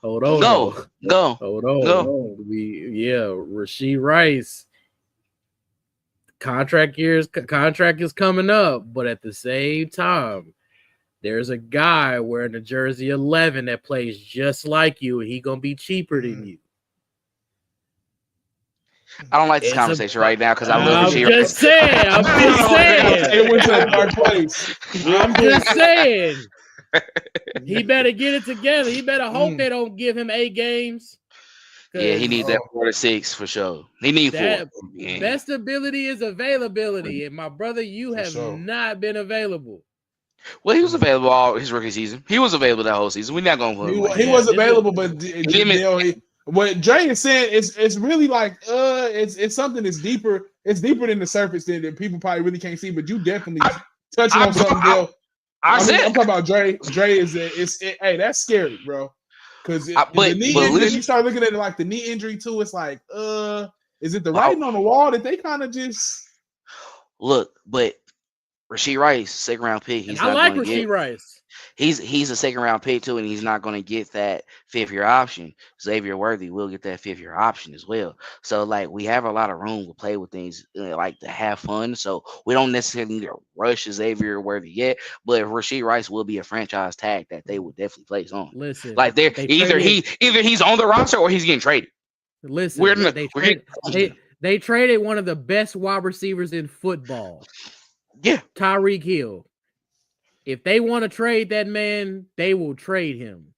Hold on. Go. Hold on. Rashee Rice. Contract is coming up, but at the same time, there's a guy wearing the jersey 11 that plays just like you, and he gonna be cheaper than you. I don't like this conversation right now because I love Rashee Rice. I'm just saying. It went to a dark place. I'm just saying. He better get it together. He better hope they don't give him 8 games. Yeah, he needs that 4 to 6 for sure. He needs 4. Best ability is availability, and my brother, you have not been available. Well, he was available all his rookie season. He was available that whole season. We're not going to put him. He was available, but what Dre is saying it's really like it's something that's deeper. It's deeper than the surface that people probably really can't see. But you definitely touching on something, Dale. I'm talking about Dre. Dre hey, that's scary, bro. Because the knee injury, you start looking at it like the knee injury too. It's like, is it the writing on the wall that they kind of just look? But Rashee Rice, 2nd round pick. I like Rashee Rice. He's a 2nd round pick too, and he's not going to get that 5th year option. Xavier Worthy will get that 5th year option as well. So like we have a lot of room to play with things, like to have fun. So we don't necessarily need to rush Xavier Worthy yet, but Rashee Rice will be a franchise tag that they will definitely place on. Listen, like either he's on the roster or he's getting traded. Listen, they traded one of the best wide receivers in football. Yeah, Tyreek Hill. If they want to trade that man, they will trade him.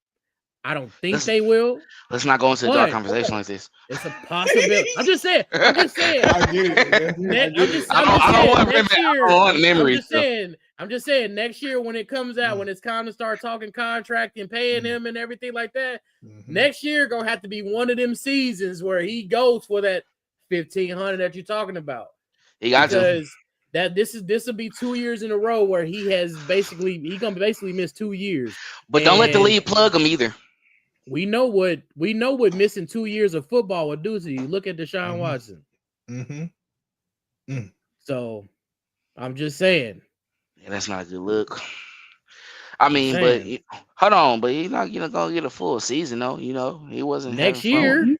I don't think they will. Let's not go into a dark conversation like this. It's a possibility. I'm just saying. I get it. I don't want memories. I'm just saying. Next year when it comes out, when it's time to start talking contract and paying him and everything like that, next year gonna have to be one of them seasons where he goes for that 1,500 that you're talking about. He got to. This will be 2 years in a row where he gonna basically miss 2 years. But don't let the league plug him either. We know what missing 2 years of football would do to you. Look at Deshaun Watson. So I'm just saying. Yeah, that's not a good look. I mean, but hold on, but he's not gonna get a full season though. He wasn't next year.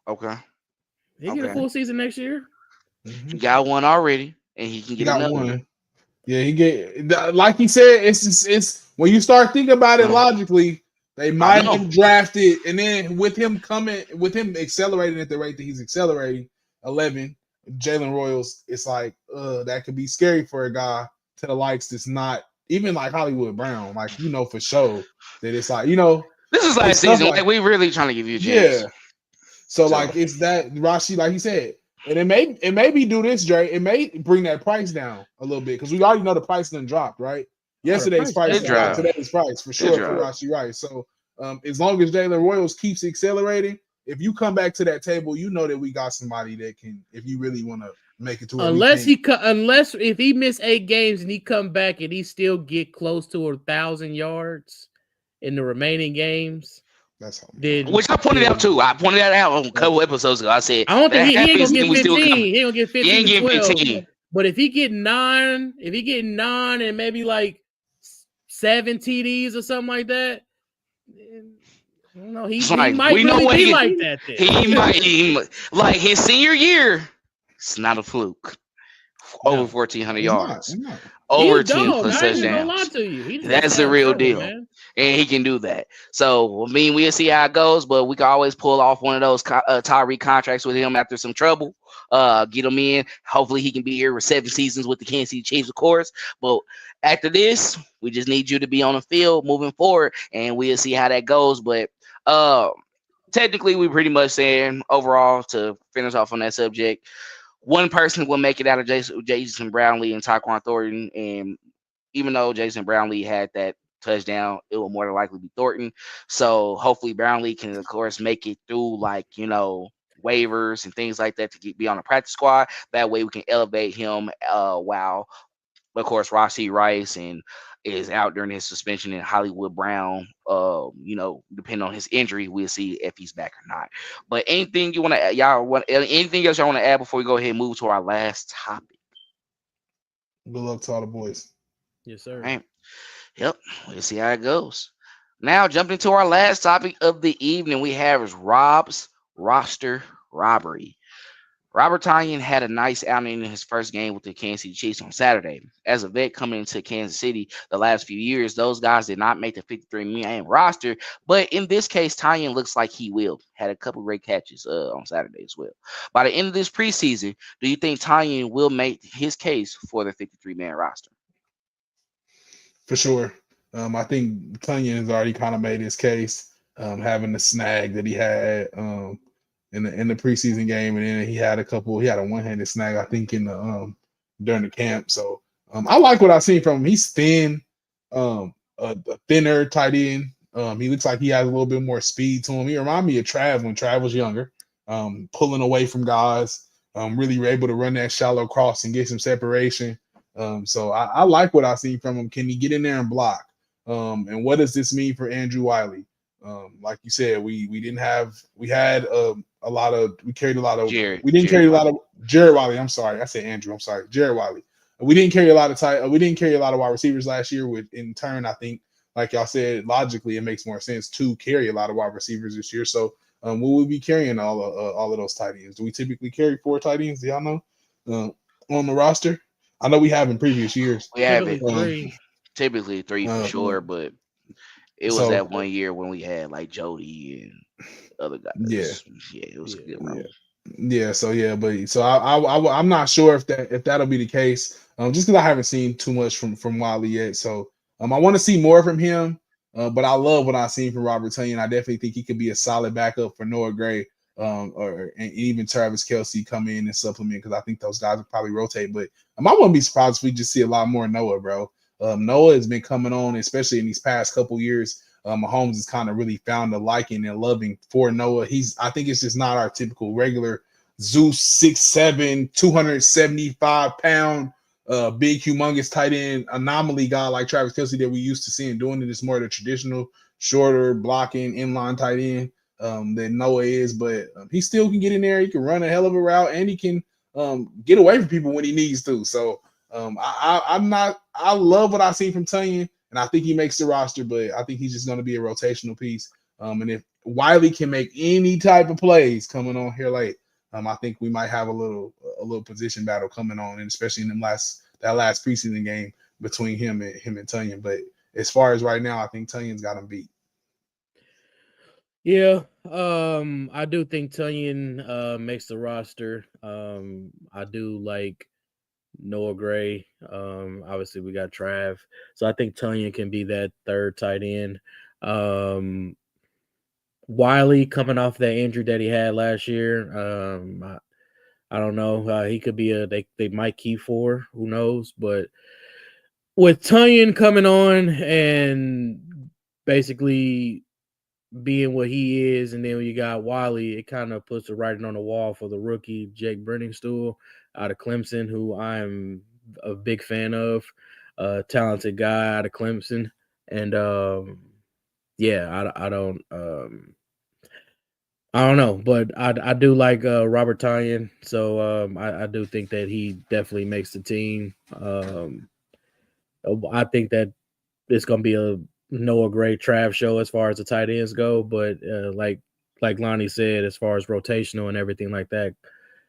Okay. He get a full season next year. He got one already, and he can get another one. Yeah, he get like he said. It's when you start thinking about it logically, they might have drafted, and then with him accelerating at the rate that he's accelerating, 11 Jalen Royals. It's like that could be scary for a guy to the likes that's not even like Hollywood Brown, like for sure that it's like This is last season. Like we really trying to give you a chance. yeah. So like it's that Rashi, like he said, and it may be do this, Dre. It may bring that price down a little bit because we already know the price done dropped, right? Yesterday's price dropped today's price for sure for Rashi Rice. So as long as Jalen Royals keeps accelerating, if you come back to that table, you know that we got somebody that can, if you really want to make it to where unless if he miss 8 games and he come back and he still get close to 1,000 yards in the remaining games. That's which I pointed out too. I pointed that out on a couple episodes ago. I said I don't think he ain't gonna get 15. He ain't gonna get 15. He ain't getting 15. But if he get 9, and maybe like 7 TDs or something like that, he might really be like that. He might like his senior year. It's not a fluke. Over 1,400 yards. Over 10 plus touchdowns. That's the real deal. Man. And he can do that. So, I mean, we'll see how it goes, but we can always pull off one of those Tyreek contracts with him after some trouble. Get him in. Hopefully, he can be here for 7 seasons with the Kansas City Chiefs, of course. But after this, we just need you to be on the field moving forward, and we'll see how that goes. But technically, we're pretty much saying overall, to finish off on that subject, one person will make it out of Jason Brownlee and Tyquan Thornton. And even though Jason Brownlee had that touchdown, it will more than likely be Thornton. So hopefully Brownlee can, of course, make it through waivers and things like that to be on the practice squad. That way we can elevate him while, of course, Rashee Rice is out during his suspension, and Hollywood Brown, depending on his injury, we'll see if he's back or not. But anything anything else y'all want to add before we go ahead and move to our last topic? Good luck to all the boys. Yes, sir. Right. Yep. We'll see how it goes. Now, jumping into our last topic of the evening, we have is Rob's roster robbery. Robert Tonyan had a nice outing in his first game with the Kansas City Chiefs on Saturday. As a vet coming into Kansas City the last few years, those guys did not make the 53-man roster, but in this case, Tonyan looks like he will. Had a couple great catches on Saturday as well. By the end of this preseason, do you think Tonyan will make his case for the 53-man roster? For sure. I think Tonyan has already kind of made his case, having the snag that he had in the preseason game, and then he had a one-handed snag, I think, in the during the camp. So I like what I've seen from him. He's thin, a thinner tight end. He looks like he has a little bit more speed to him. He reminds me of Trav when Trav was younger, pulling away from guys, really able to run that shallow cross and get some separation. So I like what I've seen from him. Can he get in there and block? And what does this mean for Andrew Wiley? Like you said, we carried a lot of Jared Wiley. I'm sorry, I said Andrew. I'm sorry, Jared Wiley. We didn't carry a lot of wide receivers last year. In turn, I think, like y'all said, logically it makes more sense to carry a lot of wide receivers this year. So will we be carrying all of those tight ends? Do we typically carry 4 tight ends? Do y'all know on the roster? I know we have in previous years. We have it. Typically 3 for sure, but it was that 1 year when we had like Jody and other guys. Yeah, it was a good run. Yeah, so I'm not sure if that'll be the case. Just because I haven't seen too much from Wiley yet. So I want to see more from him. But I love what I've seen from Robert Tonyan. I definitely think he could be a solid backup for Noah Gray, and even Travis Kelce come in and supplement, because I think those guys will probably rotate. But I wouldn't be surprised if we just see a lot more Noah, bro. Noah has been coming on, especially in these past couple years. Mahomes has kind of really found a liking and loving for Noah. I think it's just not our typical regular Zeus 6'7", 275-pound, big, humongous tight end anomaly guy like Travis Kelce that we used to seeing doing it. It's more the traditional, shorter, blocking, inline tight end than Noah is. But he still can get in there. He can run a hell of a route, and he can get away from people when he needs to. So I love what I see from Tonyan, and I think he makes the roster, but I think he's just going to be a rotational piece. And if Wiley can make any type of plays coming on here late, I think we might have a little position battle coming on, and especially in that last preseason game between him and Tonyan. But as far as right now, I think Tonyan's got him beat. Yeah, I do think Tonyan makes the roster. I do like Noah Gray. Obviously we got Trav. So I think Tonyan can be that third tight end. Wiley coming off that injury that he had last year. I don't know. He could be they might keep 4. Who knows? But with Tonyan coming on and basically being what he is, and then when you got Wiley, it kind of puts the writing on the wall for the rookie Jake Brenningstool out of Clemson, who I'm a big fan of, talented guy out of Clemson, and yeah, I don't know, but I do like Robert Tonyan, so I do think that he definitely makes the team. I think that it's gonna be a Noah Gray Trav show as far as the tight ends go, but like Lonnie said, as far as rotational and everything like that,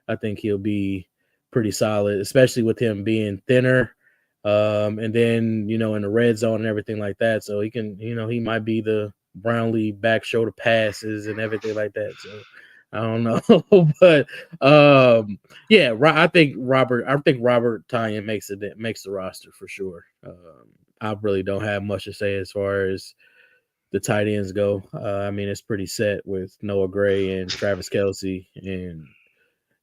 I think he'll be pretty solid, especially with him being thinner, and then in the red zone and everything like that. So he can, he might be the Brownlee back shoulder passes and everything like that. So I don't know, but yeah, I think Robert Tonyan makes the roster for sure. I really don't have much to say as far as the tight ends go. I mean, it's pretty set with Noah Gray and Travis Kelce, and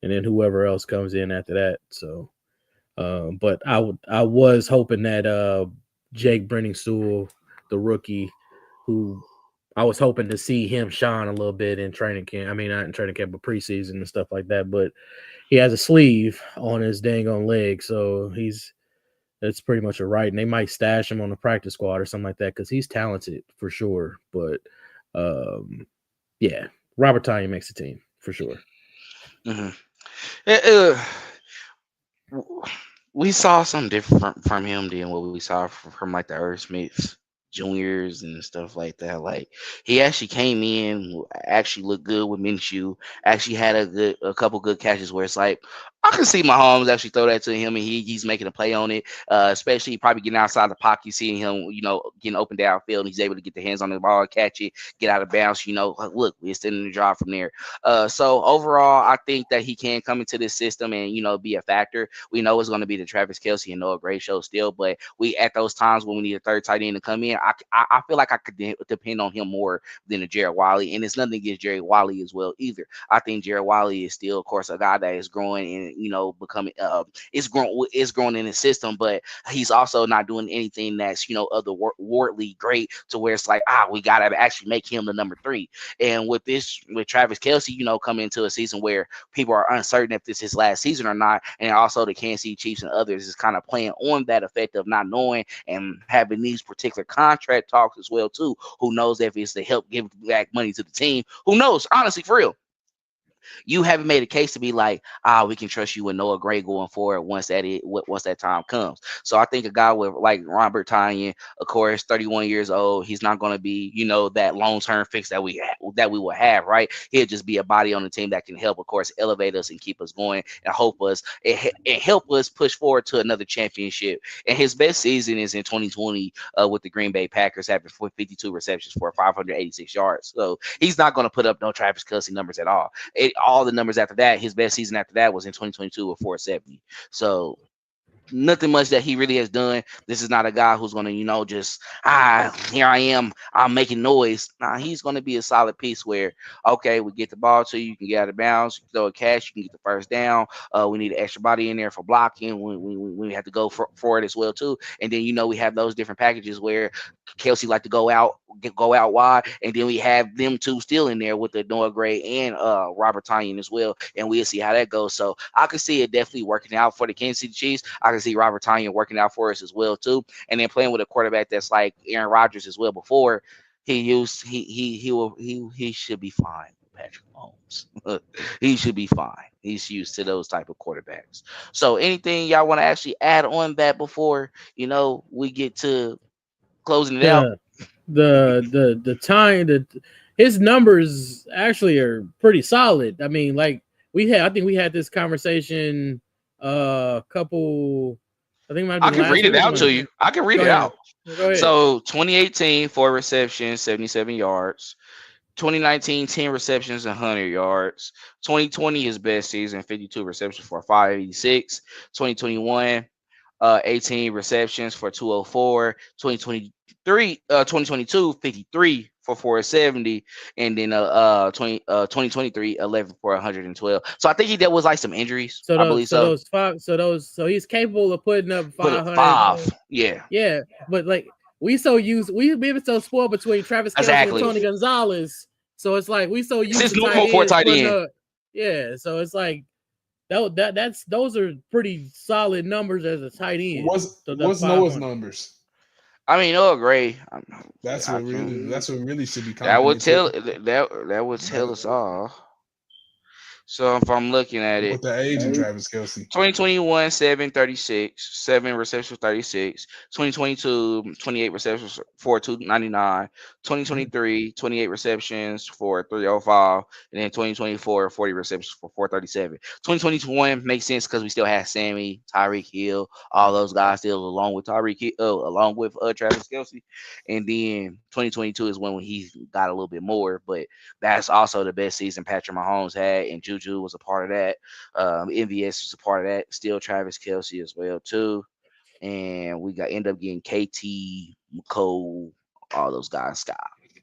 then whoever else comes in after that. So, but I was hoping that Jake Brenningstool, the rookie, who I was hoping to see him shine a little bit in training camp. I mean, not in training camp, but preseason and stuff like that. But he has a sleeve on his dang on leg, so that's pretty much a right. And they might stash him on the practice squad or something like that because he's talented for sure. But yeah, Robert Tonyan makes the team for sure. Mm-hmm. We saw something different from him than what we saw from like the Irv Smiths juniors and stuff like that. Like he actually came in, actually looked good with Minshew, actually had a couple good catches where it's like I can see Mahomes actually throw that to him and he's making a play on it. Especially probably getting outside the pocket, seeing him, getting open downfield, and he's able to get the hands on the ball, catch it, get out of bounds. Look, we're extending the drive from there. So overall, I think that he can come into this system and be a factor. We know it's going to be the Travis Kelce and Noah Gray show still, but we at those times when we need a third tight end to come in, I feel like I could depend on him more than a Jared Wiley, and it's nothing against Jared Wiley as well either. I think Jared Wiley is still, of course, a guy that is growing and becoming it's growing in his system, but he's also not doing anything that's otherworldly great to where it's like we gotta actually make him the number 3. And with Travis Kelce, coming into a season where people are uncertain if this is his last season or not, and also the Kansas City Chiefs and others is kind of playing on that effect of not knowing and having these particular contract talks as well too. Who knows if it's to help give back money to the team? Who knows? Honestly, for real. You haven't made a case to be like, we can trust you with Noah Gray going forward once that time comes. So I think a guy with like Robert Tonyan, of course, 31 years old, he's not going to be, that long-term fix that we will have, right? He'll just be a body on the team that can help, of course, elevate us and keep us going and help us push forward to another championship. And his best season is in 2020 with the Green Bay Packers, having 52 receptions for 586 yards. So he's not going to put up no Travis Kelce numbers at all. All the numbers after that, his best season after that was in 2022 with 470. So nothing much that he really has done. This is not a guy who's going to, just, here I am, I'm making noise. Nah, he's going to be a solid piece where, okay, we get the ball to you, you can get out of bounds, you can throw a catch, you can get the first down. We need an extra body in there for blocking. We have to go for it as well, too. And then, we have those different packages where Kelce like to go out wide, and then we have them two still in there with the Noah Gray and Robert Tonyan as well, and we'll see how that goes. So I can see it definitely working out for the Kansas City Chiefs. I can see Robert Tonyan working out for us as well too, and then playing with a quarterback that's like Aaron Rodgers as well. Before he should be fine. Patrick Mahomes, he should be fine. He's used to those type of quarterbacks. So anything y'all want to actually add on that before we get to closing it out? The time that his numbers actually are pretty solid. I mean, like I think we had this conversation couple. I think I can read it out to you. I can read it out. So 2018, 4 receptions, 77 yards. 2019, 10 receptions and 100 yards. 2020, his best season, 52 receptions for 586. 2021, 18 receptions for 204. 2022, 53 for 470, and then 2023, 11 for 112. So I think that was like some injuries. So I believe so. So he's capable of putting up Put it 500. 5, yeah, Yeah, but like we've been so spoiled between Travis Kelce exactly. and Tony Gonzalez. So it's like we so used It's to normal for a tight putting end. up. Yeah, so it's like those are pretty solid numbers as a tight end. What's So Noah's 500. numbers? I mean, Noah Gray. That's what really should be. That would tell complimented. that would tell us all. So if I'm looking at it, With the age of Travis Kelce. 2021, 736, 7 receptions, 36. 2022, 28 receptions for 299. 2023, 28 receptions for 305. And then 2024, 40 receptions for 437. 2021 makes sense because we still have Sammy, Tyreek Hill, all those guys still along with along with Travis Kelce. And then 2022 is when he got a little bit more, but that's also the best season Patrick Mahomes had, and Juju was a part of that. MVS was a part of that. Still Travis Kelce as well too, and we end up getting KT, McCole, all those guys, Skyy.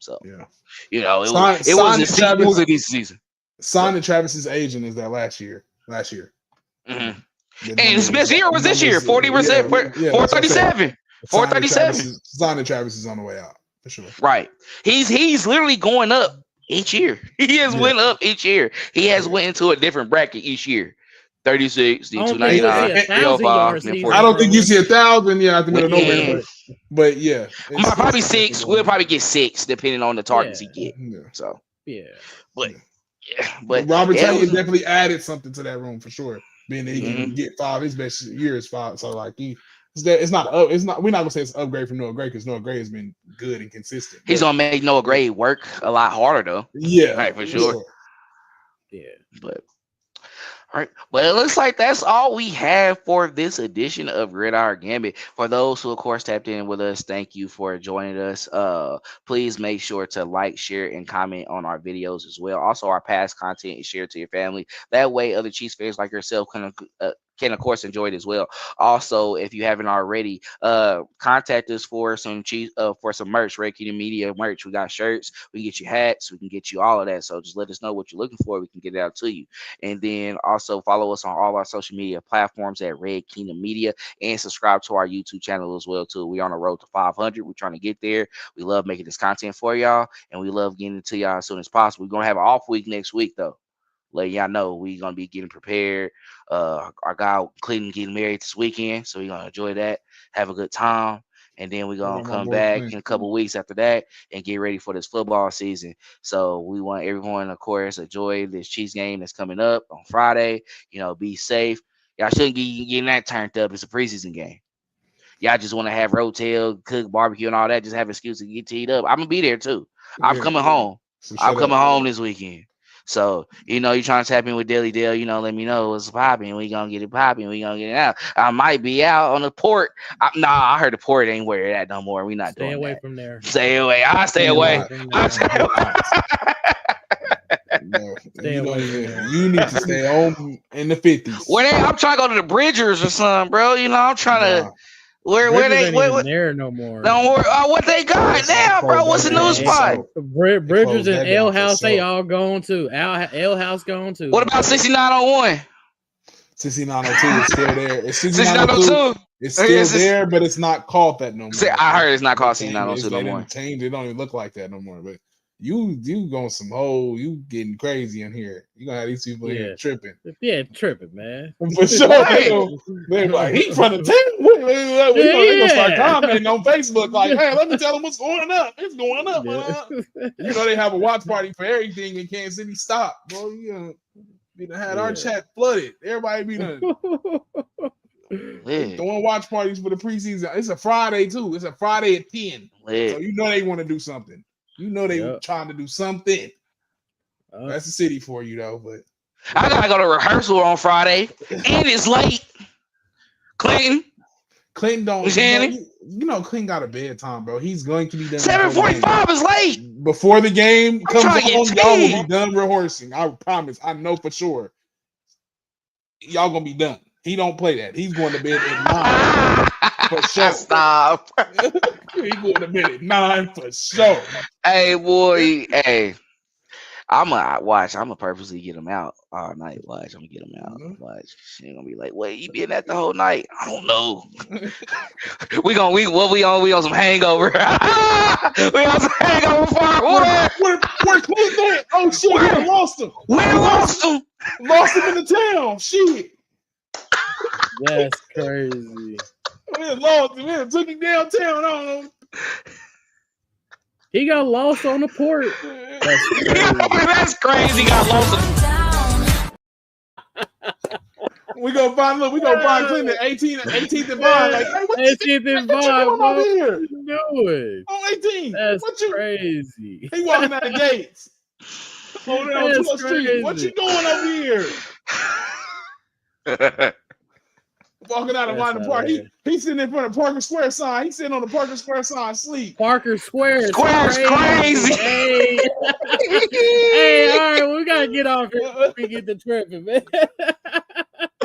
So yeah, it was a decent season. Sign that Travis's agent is that last year. Mm-hmm. And his best year was this year, 40%, 437, 437. Sign that Travis is on the way out for sure. Right, he's literally going up each year. He has went up each year. He has went into a different bracket each year. 36, then 299, 305. I don't think you see 1,000. Yeah, I think it'll nowhere. But yeah, probably 6. We'll probably get 6 depending on the targets he get. Yeah. So but Robert Tonyan definitely added something to that room for sure. Being that he can get 5, his best year is 5. So like we're not gonna say it's an upgrade from Noah Gray because Noah Gray has been good and consistent. He's gonna make Noah Gray work a lot harder though. Yeah, right, for sure. Yeah, but all right. Well, it looks like that's all we have for this edition of Gridiron Gambit. For those who, of course, tapped in with us, thank you for joining us. Please make sure to like, share, and comment on our videos as well. Also, our past content is shared to your family. That way, other Chiefs fans like yourself can of course enjoy it as well. Also, if you haven't already, contact us for some merch, Red Kingdom Media merch. We got shirts, we can get you hats, we can get you all of that. So just let us know what you're looking for, we can get it out to you. And then also follow us on all our social media platforms at Red Kingdom Media, and subscribe to our YouTube channel as well too. We're on the road to 500. We're trying to get there. We love making this content for y'all, and we love getting it to y'all as soon as possible. We're gonna have an off week next week though. Let y'all know we're gonna be getting prepared. Our guy Clinton getting married this weekend, so we're gonna enjoy that, have a good time, and then we're gonna come back in a couple of weeks after that and get ready for this football season. So we want everyone, of course, enjoy this Chiefs game that's coming up on Friday. Be safe. Y'all shouldn't be getting that turned up. It's a preseason game. Y'all just want to have rotel, cook, barbecue, and all that. Just have an excuse to get teed up. I'm gonna be there too. I'm coming home. I'm coming home this weekend. So, you're trying to tap in with Daily Dale, let me know what's popping. We gonna get it popping. We gonna get it out. I might be out on the port. I heard the port ain't where it at no more. We not doing that. Stay away from there. Stay away. I stay away. No, you need to stay home in the 50s. I'm trying to go to the Bridgers or something, bro. I'm trying to. Where they there no more? Don't worry. What they got now, bro? What's the new spot? Bridgers and L House, they all gone too. L House gone too. What about 6901? 6902 is still there. It's 6902. It's still there, but it's not called that no more. I heard it's not called 6902 no more. It don't even look like that no more. But you going some whole, you getting crazy in here. You gonna have these people here tripping. Yeah, tripping, man. For sure. They're like, he from the team. They gonna start commenting on Facebook like, hey, let me tell them what's going up. It's going up. They have a watch party for everything in Kansas City. Stop, bro. We done had our chat flooded. Everybody be done throwing watch parties for the preseason. It's a Friday too. It's a Friday at 10. So they want to do something. They trying to do something. That's the city for you, though. But I gotta go to rehearsal on Friday, and it's late. Clinton don't. you know, Clean got a bedtime, bro. He's going to be done. 7:45 is late. Before the game comes trying to on, get y'all will tea. be done rehearsing. I promise. I know for sure. Y'all gonna be done. He don't play that. He's going to bed at 9 for sure. Stop. He going to bed at 9 for sure. Hey, boy. Hey. I'm gonna purposely get him out all night. Watch, I'm gonna get him out. Watch, she ain't gonna be like, "Wait, you been at the whole night?" I don't know. we on some hangover. We on some hangover for Where Clean at? Oh shit, we lost him. We lost him. Lost him in the town. Shit. That's crazy. We lost him. We took him downtown on him. He got lost on the port. That's crazy. Got lost. We gonna find Clean at 18th and Vine. Like, hey, what 18th and Vine, over here? What you doing? On 18. That's crazy. He walking out the gates. Over there on 12th Street. What you doing over here? Walking out of Wyndham Park. He's sitting in front of Parker Square sign. He's sitting on the Parker Square sign sleep. Parker Square. Square's crazy. Hey. Hey, all right, we gotta get off here before we get to tripping, man.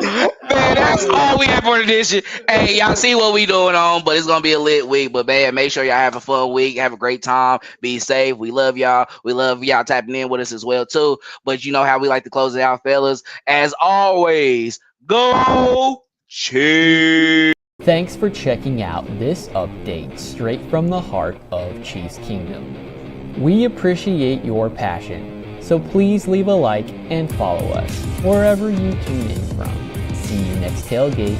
Man, that's all we have for edition. Hey, y'all see what we doing on, but it's gonna be a lit week. But man, make sure y'all have a fun week, have a great time, be safe. We love y'all. We love y'all tapping in with us as well too. But you know how we like to close it out, fellas. As always, go Chiefs. Thanks for checking out this update straight from the heart of Chiefs Kingdom. We appreciate your passion, so please leave a like and follow us wherever you tune in from. See you next tailgate,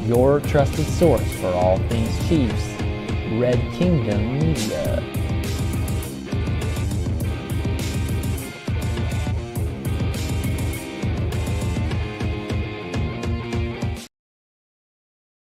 your trusted source for all things Chiefs, Red Kingdom Media.